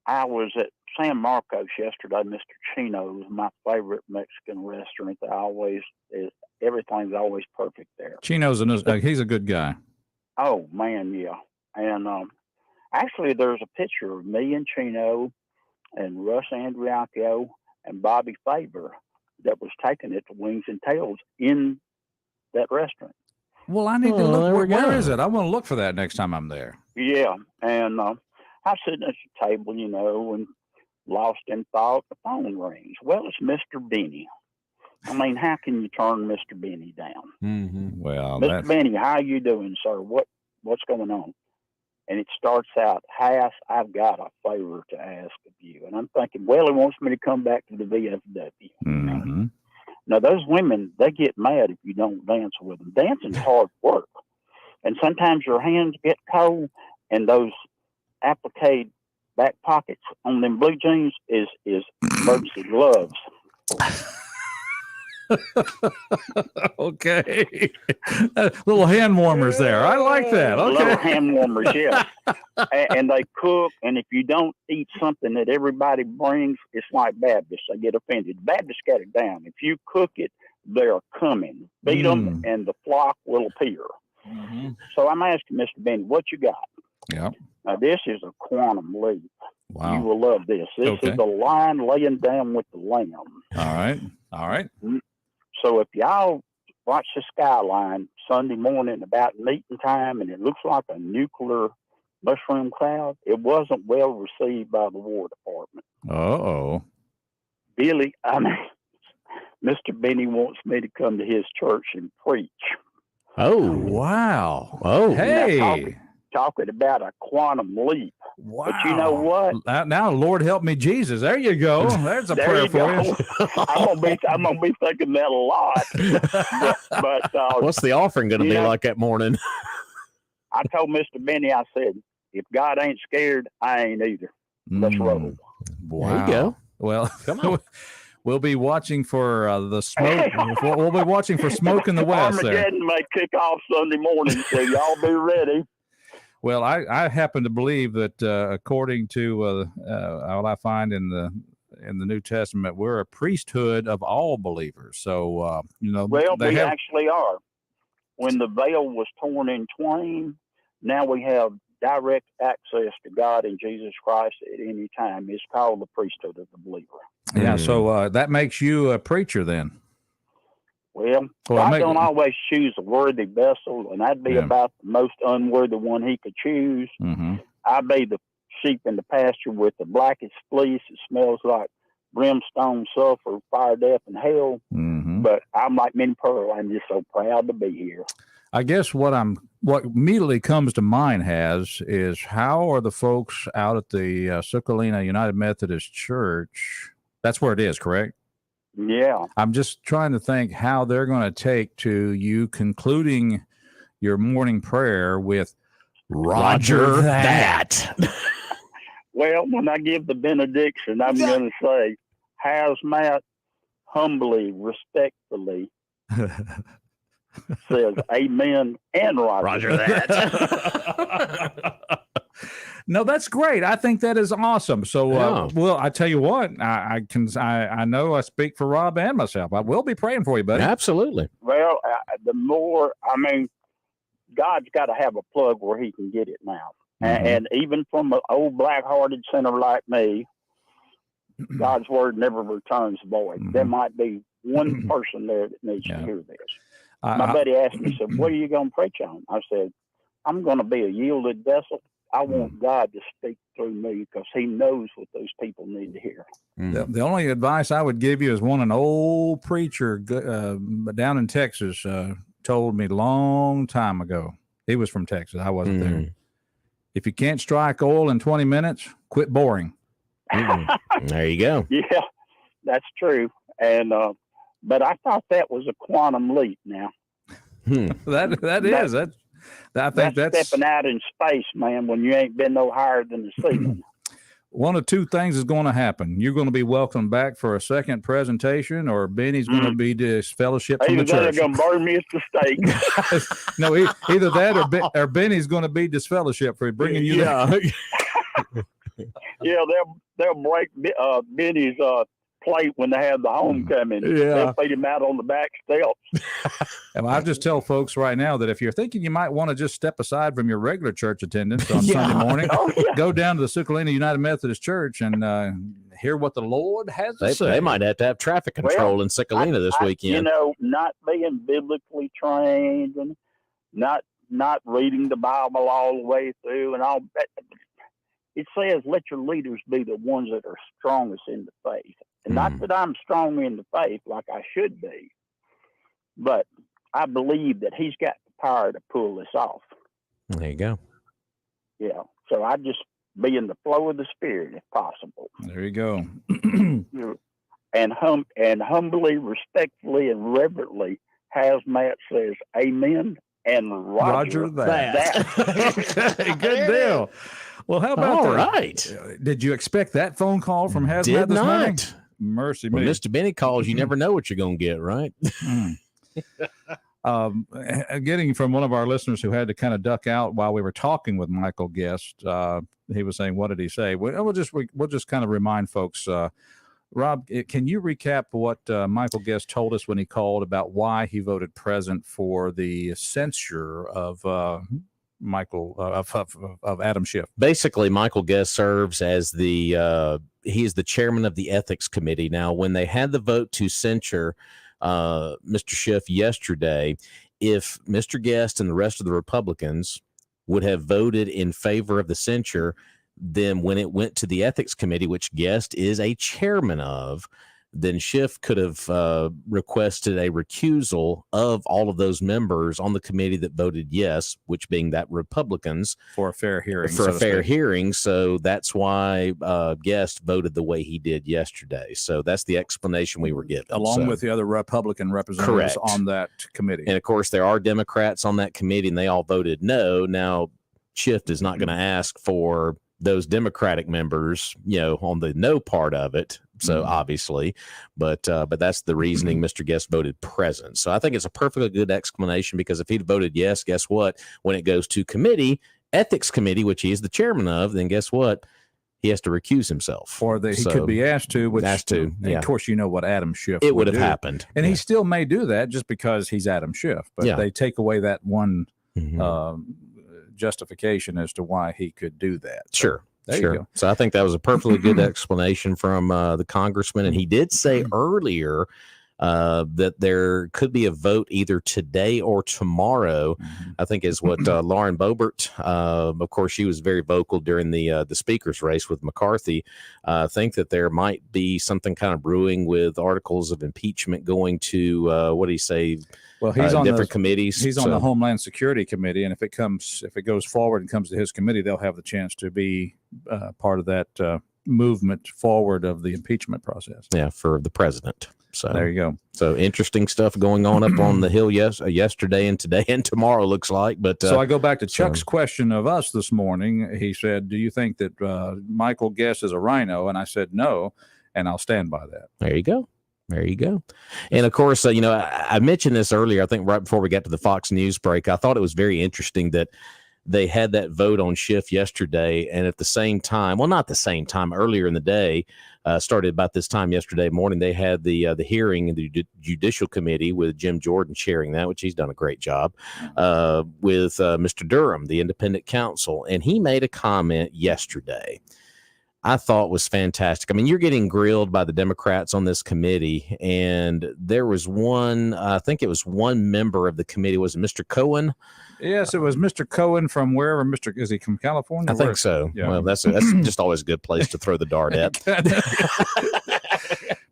I was at San Marcos yesterday. Mr. Chino's, my favorite Mexican restaurant. Everything's always perfect there. Chino's he's a good guy. Oh man, yeah. And actually, there's a picture of me and Chino and Russ Andriacchio and Bobby Faber that was taken at the Wings and Tails in that restaurant. Well, I need to look. Where is it? I want to look for that next time I'm there. Yeah, and I'm sitting at the table, and lost in thought. The phone rings. Well, it's Mr. Benny. I mean, how can you turn Mr. Benny down? Mm-hmm. Well, Mr. Benny, how you doing, sir? What's going on? And it starts out, Hass, I've got a favor to ask of you. And I'm thinking, well, he wants me to come back to the VFW. Mm-hmm. Now, those women, they get mad if you don't dance with them. Dancing's hard work. And sometimes your hands get cold, and those applique back pockets on them blue jeans is emergency gloves. Okay. Little hand warmers there. I like that. Okay. Little hand warmers, yeah. And they cook, and if you don't eat something that everybody brings, it's like Baptists. They get offended. Baptists got it down. If you cook it, they're coming. Beat them, and the flock will appear. Mm-hmm. So I'm asking Mr. Benny, what you got? Yeah. Now, this is a quantum leap. Wow. You will love this. This is the lion laying down with the lamb. All right. So if y'all watch the skyline Sunday morning about meeting time, and it looks like a nuclear mushroom cloud, it wasn't well received by the War Department. Uh-oh. Mr. Benny wants me to come to his church and preach. Oh, wow. Oh, hey. Talking about a quantum leap. Wow. But you know what? Now, Lord help me, Jesus. There you go. There's a prayer for you. I'm gonna be thinking that a lot. But what's the offering going to be like that morning? I told Mr. Benny, I said, if God ain't scared, I ain't either. Let's roll. Wow. There you go. Well, come on. We'll be watching for the smoke. We'll be watching for smoke in the west. Armageddon may kick off Sunday morning, so y'all be ready. Well, I happen to believe that according to what I find in the New Testament, we're a priesthood of all believers. So well, we actually are. When the veil was torn in twain, now we have direct access to God and Jesus Christ at any time. It's called the priesthood of the believer. Yeah, so that makes you a preacher then. Well, God don't always choose a worthy vessel, and I'd be about the most unworthy one he could choose. Mm-hmm. I'd be the sheep in the pasture with the blackest fleece. It smells like brimstone, sulfur, fire, death, and hell. Mm-hmm. But I'm like Minnie Pearl. I'm just so proud to be here. I guess what immediately comes to mind is how are the folks out at the Sucalina United Methodist Church? That's where it is, correct? Yeah. I'm just trying to think how they're going to take to you concluding your morning prayer with Roger that. Well, when I give the benediction, I'm going to say, hazmat, humbly, respectfully, says amen and Roger that. No, that's great. I think that is awesome. So, well, I tell you what, I know I speak for Rob and myself. I will be praying for you, buddy. Absolutely. Well, God's got to have a plug where he can get it now. Mm-hmm. And even from an old black-hearted sinner like me, God's word never returns void. Mm-hmm. There might be one person there that needs to hear this. My buddy asked me, said, what are you going to preach on? I said, I'm going to be a yielded vessel. I want God to speak through me because he knows what those people need to hear. The only advice I would give you is an old preacher down in Texas told me a long time ago. He was from Texas. I wasn't there. If you can't strike oil in 20 minutes, quit boring. There you go. Yeah, that's true. And but I thought that was a quantum leap now. I think that's stepping out in space, man, when you ain't been no higher than the ceiling. One of two things is going to happen. You're going to be welcomed back for a second presentation, or Benny's going to be disfellowshipped from the church. They're going to burn me at the stake. No, either that or Benny's going to be disfellowshipped for bringing you there. Yeah, they'll break Benny's plate when they have the homecoming. Yeah. They'll feed him out on the back steps. And I just tell folks right now that if you're thinking you might want to just step aside from your regular church attendance on Sunday morning, go down to the Sucalina United Methodist Church and hear what the Lord has to say. They might have to have traffic control in Sucalina this weekend. Not being biblically trained and not reading the Bible all the way through and all that. It says, let your leaders be the ones that are strongest in the faith. And not that I'm strong in the faith like I should be, but I believe that he's got the power to pull this off. There you go. Yeah. So I just be in the flow of the Spirit if possible. There you go. And humbly, respectfully, and reverently, Hazmat says amen and Roger that. Good deal. Well, how about all right? Did you expect that phone call from Hazmat this morning? Mercy me. When Mr. Benny calls, you never know what you're going to get, right? Getting from one of our listeners who had to kind of duck out while we were talking with Michael Guest, he was saying, what did he say? We'll just kind of remind folks. Rob, can you recap what Michael Guest told us when he called about why he voted present for the censure of of Adam Schiff? Basically, Michael Guest serves as he is the chairman of the ethics committee. Now, when they had the vote to censure Mr. Schiff yesterday, if Mr. Guest and the rest of the Republicans would have voted in favor of the censure, then when it went to the ethics committee, which Guest is a chairman of, then Schiff could have requested a recusal of all of those members on the committee that voted yes, which being that Republicans, for a fair hearing. Hearing. So that's why Guest voted the way he did yesterday. So that's the explanation we were given. Along with the other Republican representatives on that committee. And of course, there are Democrats on that committee, and they all voted no. Now, Schiff is not going to ask for those Democratic members, on the no part of it So obviously, but that's the reasoning Mr. Guest voted present. So I think it's a perfectly good explanation, because if he'd voted yes, guess what? When it goes to committee, ethics committee, which he is the chairman of, then guess what? He has to recuse himself. Or he could be asked to, which yeah. Of course, you know what Adam Schiff would have happened. And he still may do that just because he's Adam Schiff. But they take away that one justification as to why he could do that. Sure. There you go. So I think that was a perfectly good explanation from the congressman. And he did say earlier that there could be a vote either today or tomorrow. I think is what Lauren Boebert, of course, she was very vocal during the speaker's race with McCarthy. Think that there might be something kind of brewing with articles of impeachment going to what do you say? Well, he's on different committees. He's on the Homeland Security Committee, and if it goes forward and comes to his committee, they'll have the chance to be part of that movement forward of the impeachment process. Yeah, for the president. So there you go. So interesting stuff going on up on the Hill yesterday and today and tomorrow, looks like. But so I go back to Chuck's question of us this morning. He said, "Do you think that Michael Guest is a rhino?" And I said no, and I'll stand by that. There you go. There you go. And of course, I mentioned this earlier, I think right before we got to the Fox News break. I thought it was very interesting that they had that vote on Schiff yesterday. And at the same time, well, not the same time, earlier in the day, started about this time yesterday morning, they had the hearing in the Judicial Committee with Jim Jordan chairing that, which he's done a great job, with Mr. Durham, the independent counsel. And he made a comment yesterday I thought was fantastic. I mean, you're getting grilled by the Democrats on this committee, and there was one, I think it was one member of the committee, was it Mr. Cohen? Yes, it was Mr. Cohen from wherever. Is he from California? I think so. Yeah. Well, that's just always a good place to throw the dart at.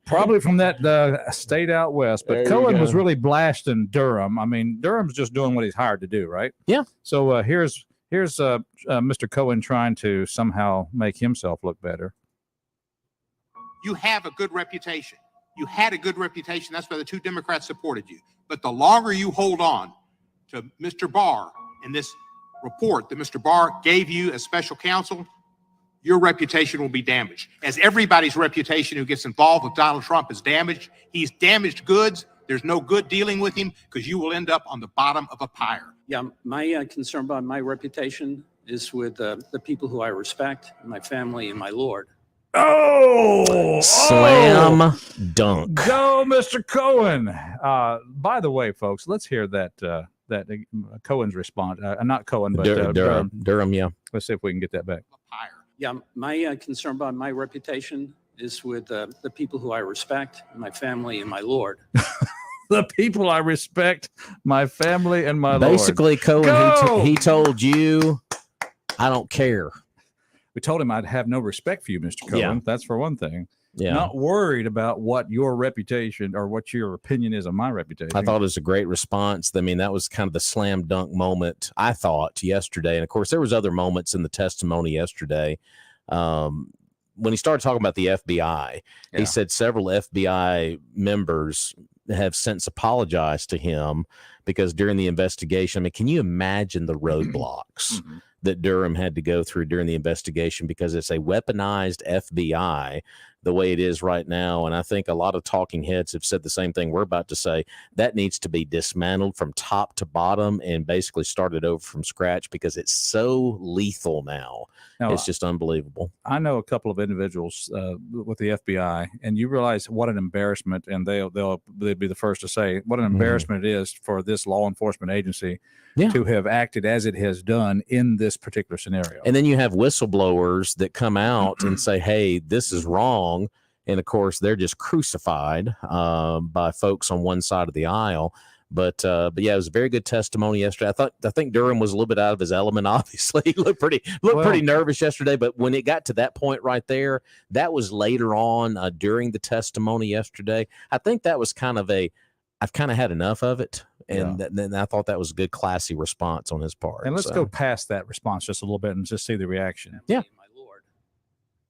Probably from that state out west. But Cohen was really blasting Durham. I mean, Durham's just doing what he's hired to do, right? Yeah. So here's Mr. Cohen trying to somehow make himself look better. You have a good reputation. You had a good reputation. That's why the two Democrats supported you. But the longer you hold on to Mr. Barr and this report that Mr. Barr gave you as special counsel, your reputation will be damaged. As everybody's reputation who gets involved with Donald Trump is damaged. He's damaged goods. There's no good dealing with him because you will end up on the bottom of a pyre. Yeah, my concern about my reputation is with the people who I respect, my family, and my Lord. Slam dunk. Go, Mr. Cohen. By the way, folks, let's hear that Cohen's response. Not Cohen, but Durham. Yeah. Let's see if we can get that back. Yeah, my concern about my reputation is with the people who I respect, my family, and my Lord. The people I respect, my family, and my Basically, Lord. Cohen, he told you, I don't care. We told him I'd have no respect for you, Mr. Cohen. Yeah. That's for one thing. Yeah. Not worried about what your reputation or what your opinion is of my reputation. I thought it was a great response. I mean, that was kind of the slam dunk moment, I thought, yesterday. And of course, there was other moments in the testimony yesterday. When he started talking about the FBI, he said several FBI members have since apologized to him because during the investigation, I mean, can you imagine the roadblocks that Durham had to go through during the investigation, because it's a weaponized FBI the way it is right now. And I think a lot of talking heads have said the same thing we're about to say. That needs to be dismantled from top to bottom and basically started over from scratch, because it's so lethal now. It's just unbelievable. I know a couple of individuals with the FBI, and you realize what an embarrassment, and they'd be the first to say what an embarrassment it is for this law enforcement agency to have acted as it has done in this particular scenario. And then you have whistleblowers that come out and say, hey, this is wrong. And of course, they're just crucified by folks on one side of the aisle. But yeah, it was a very good testimony yesterday. I think Durham was a little bit out of his element. Obviously, he looked pretty nervous yesterday. But when it got to that point right there, that was later on during the testimony yesterday. I think that was kind of I've kind of had enough of it, and then I thought that was a good, classy response on his part. And let's go past that response just a little bit and just see the reaction. Yeah, my Lord,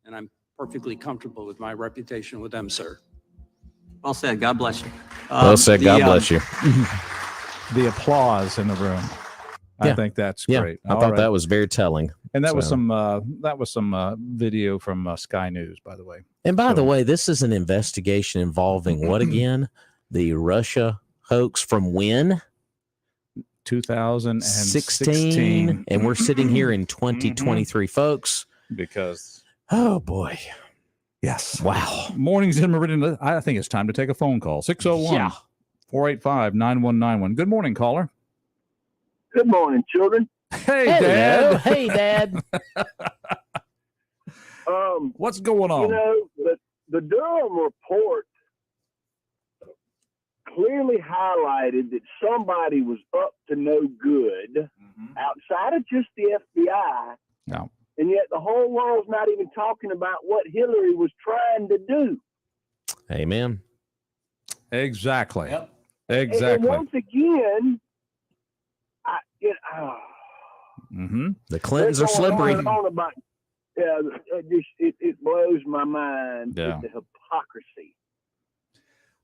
and I'm perfectly comfortable with my reputation with them, sir. Well said. God bless you. Well said. God bless you. The applause in the room. I think that's great. I thought that was very telling. And that was some video from Sky News, by the way. And by the way, this is an investigation involving what again? The Russia hoax from when? 2016. And we're sitting here in 2023, folks. Because, oh boy. Yes. Wow. Mornings in Meridian. I think it's time to take a phone call. 601-485-9191. Good morning, caller. Good morning, children. Hey, Hello. Dad. Hey, Dad. What's going on? You know, the Durham report clearly highlighted that somebody was up to no good outside of just the FBI. No. And yet the whole world's not even talking about what Hillary was trying to do. Amen. Exactly. Yep. Exactly. And once again, The Clintons are slippery. It blows my mind. Yeah. The hypocrisy.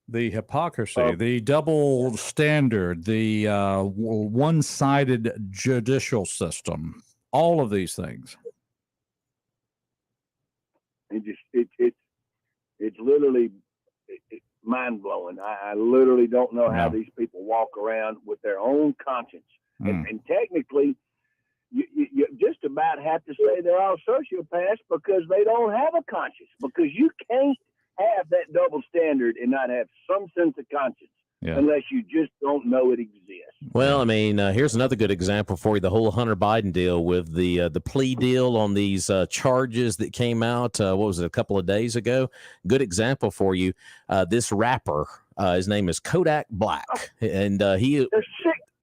The hypocrisy, the double standard, the one-sided judicial system, all of these things. It's literally mind blowing. I literally don't know how these people walk around with their own conscience. And technically, you just about have to say they're all sociopaths because they don't have a conscience. Because you can't have that double standard and not have some sense of conscience unless you just don't know it exists. Well, I mean, here's another good example for you: the whole Hunter Biden deal with the plea deal on these charges that came out. What was it, a couple of days ago? Good example for you. This rapper, his name is Kodak Black, and he There's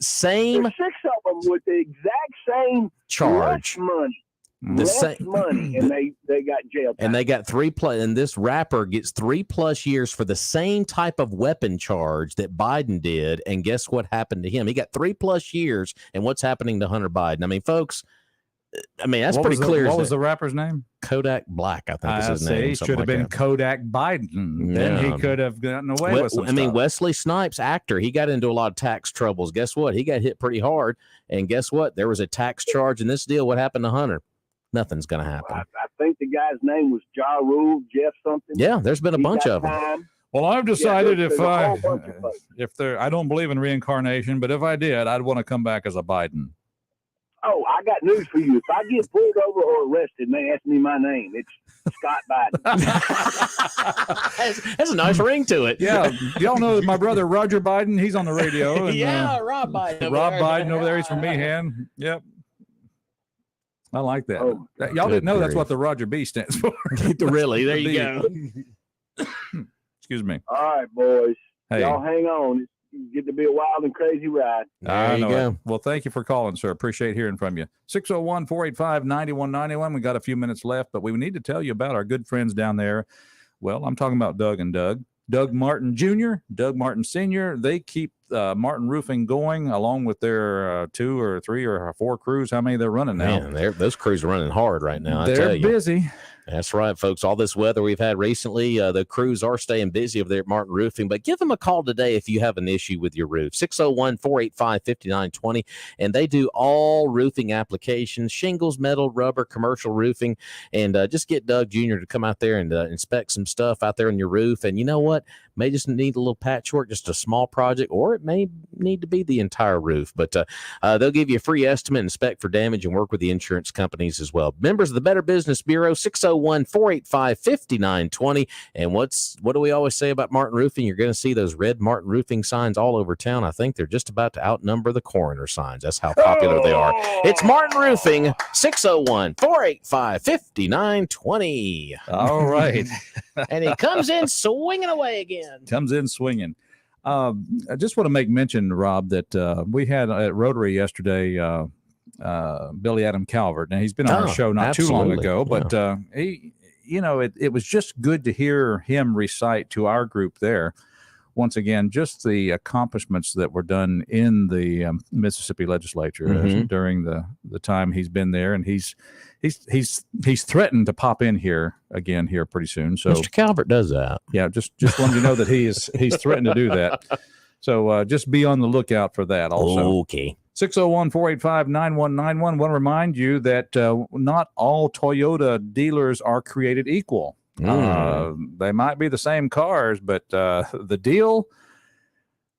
same six of them with the exact same charge. less money. The Less money, and they got jail time. And they got 3+, and this rapper gets 3+ years for the same type of weapon charge that Biden did. And guess what happened to him? He got 3+ years. And what's happening to Hunter Biden? I mean, folks, that's pretty clear. What was the rapper's name? Kodak Black, I think is his name. He should have been Kodak Biden. Then he could have gotten away with some stuff. Wesley Snipes, actor, he got into a lot of tax troubles. Guess what? He got hit pretty hard. And guess what? There was a tax charge in this deal. What happened to Hunter? Nothing's going to happen. I think the guy's name was Ja Rule, Jeff something. Yeah, there's been a bunch of them. Time. Well, I've decided if I don't believe in reincarnation, but if I did, I'd want to come back as a Biden. Oh, I got news for you. If I get pulled over or arrested and they ask me my name, it's Scott Biden. That's a nice ring to it. Yeah. Y'all know my brother Roger Biden? He's on the radio. And, Rob Biden. Rob Biden over there. He's from Meehan. Yep. I like that. Oh, y'all didn't know that's what the Roger B stands for. Really? There you go. Excuse me. All right, boys. Hey. Y'all hang on. It's get to be a wild and crazy ride. There you go. Well, thank you for calling, sir. Appreciate hearing from you. 601-485-9191. We got a few minutes left, but we need to tell you about our good friends down there. Well, I'm talking about Doug and Doug. Doug Martin Jr., Doug Martin Sr., they keep Martin Roofing going along with their 2 or 3 or 4 crews. How many they're running now? Man, those crews are running hard right now. They're busy. That's right, folks. All this weather we've had recently, the crews are staying busy over there at Martin Roofing. But give them a call today if you have an issue with your roof. 601-485-5920. And they do all roofing applications, shingles, metal, rubber, commercial roofing. And just get Doug Jr. to come out there and inspect some stuff out there on your roof. And you know what? May just need a little patchwork, just a small project, or it may need to be the entire roof. But they'll give you a free estimate, inspect for damage, and work with the insurance companies as well. Members of the Better Business Bureau, 601-485-5920. And what do we always say about Martin Roofing? You're going to see those red Martin Roofing signs all over town. I think they're just about to outnumber the coroner signs. That's how popular they are. It's Martin Roofing, 601-485-5920. All right. And he comes in swinging away again. Comes in swinging. I just want to make mention, Rob, that we had at Rotary yesterday Billy Adam Calvert. Now, he's been on our show not too long ago, but he, it was just good to hear him recite to our group there. Once again, just the accomplishments that were done in the Mississippi legislature during the time he's been there, and he's threatened to pop in here again here pretty soon. So Mr. Calvert does that. Yeah, just wanted you to know that he's threatened to do that. So just be on the lookout for that also. Okay. 601-485-9191. Want to remind you that not all Toyota dealers are created equal. They might be the same cars, but the deal,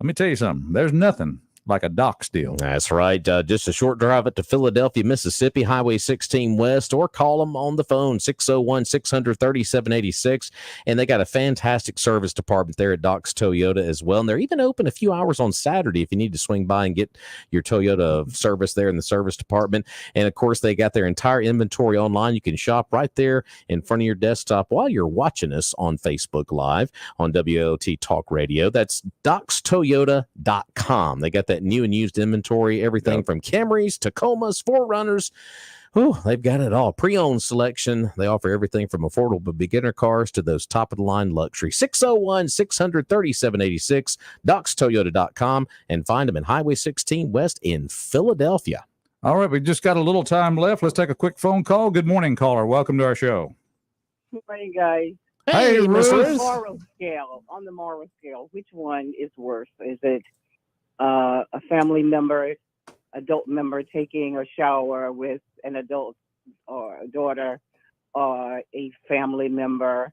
let me tell you something. There's nothing like a Doc's deal. That's right. Just a short drive up to Philadelphia, Mississippi, Highway 16 West, or call them on the phone, 601-600-3786. And they got a fantastic service department there at Doc's Toyota as well. And they're even open a few hours on Saturday if you need to swing by and get your Toyota service there in the service department. And, of course, they got their entire inventory online. You can shop right there in front of your desktop while you're watching us on Facebook Live on WLT Talk Radio. That's docstoyota.com. They got that new and used inventory, everything from Camrys, Tacomas, 4Runners. Oh, they've got it all. Pre-owned selection. They offer everything from affordable beginner cars to those top-of-the-line luxury. 601-600-3786, docstoyota.com, and find them in Highway 16 West in Philadelphia. All right, we just got a little time left. Let's take a quick phone call. Good morning, caller. Welcome to our show. Good morning, guys. Hey, Ruth. On the moral scale, which one is worse? Is it a family member, adult member taking a shower with an adult or a daughter, or a family member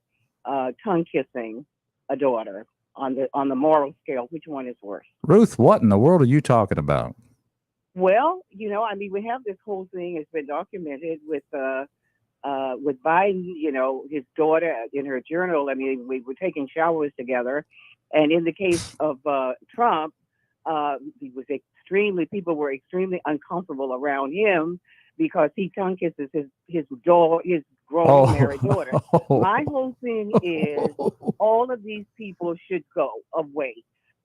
tongue kissing a daughter? On the moral scale, which one is worse? Ruth, what in the world are you talking about? Well, we have this whole thing. It's been documented with Biden, his daughter in her journal. I mean, we were taking showers together. And in the case of Trump, people were extremely uncomfortable around him because he tongue kisses his grown married daughter. My whole thing is all of these people should go away.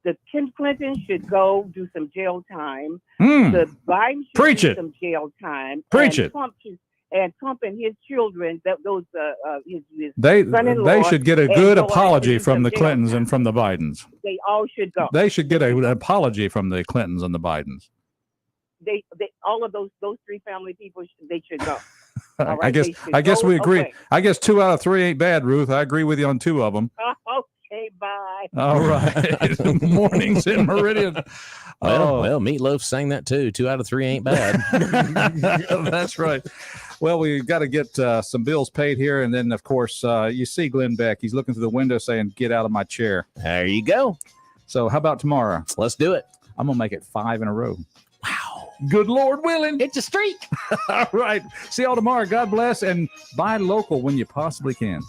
The Clinton should go do some jail time. The Biden should do some jail time. Preach it. Trump and his children, they should get a good apology from the Clintons and from the Bidens. They all should go. They should get an apology from the Clintons and the Bidens. They all of those three family people, they should go. Right? I guess we agree. Away. I guess 2 out of 3 ain't bad, Ruth. I agree with you on 2 of them. Okay, bye. All right. Mornings in Meridian. Well, Meatloaf sang that too. 2 out of 3 ain't bad. That's right. Well, we got to get some bills paid here. And then, of course, you see Glenn Beck. He's looking through the window saying, get out of my chair. There you go. So how about tomorrow? Let's do it. I'm going to make it 5 in a row. Wow. Good Lord willing. It's a streak. All right. See y'all tomorrow. God bless. And buy local when you possibly can.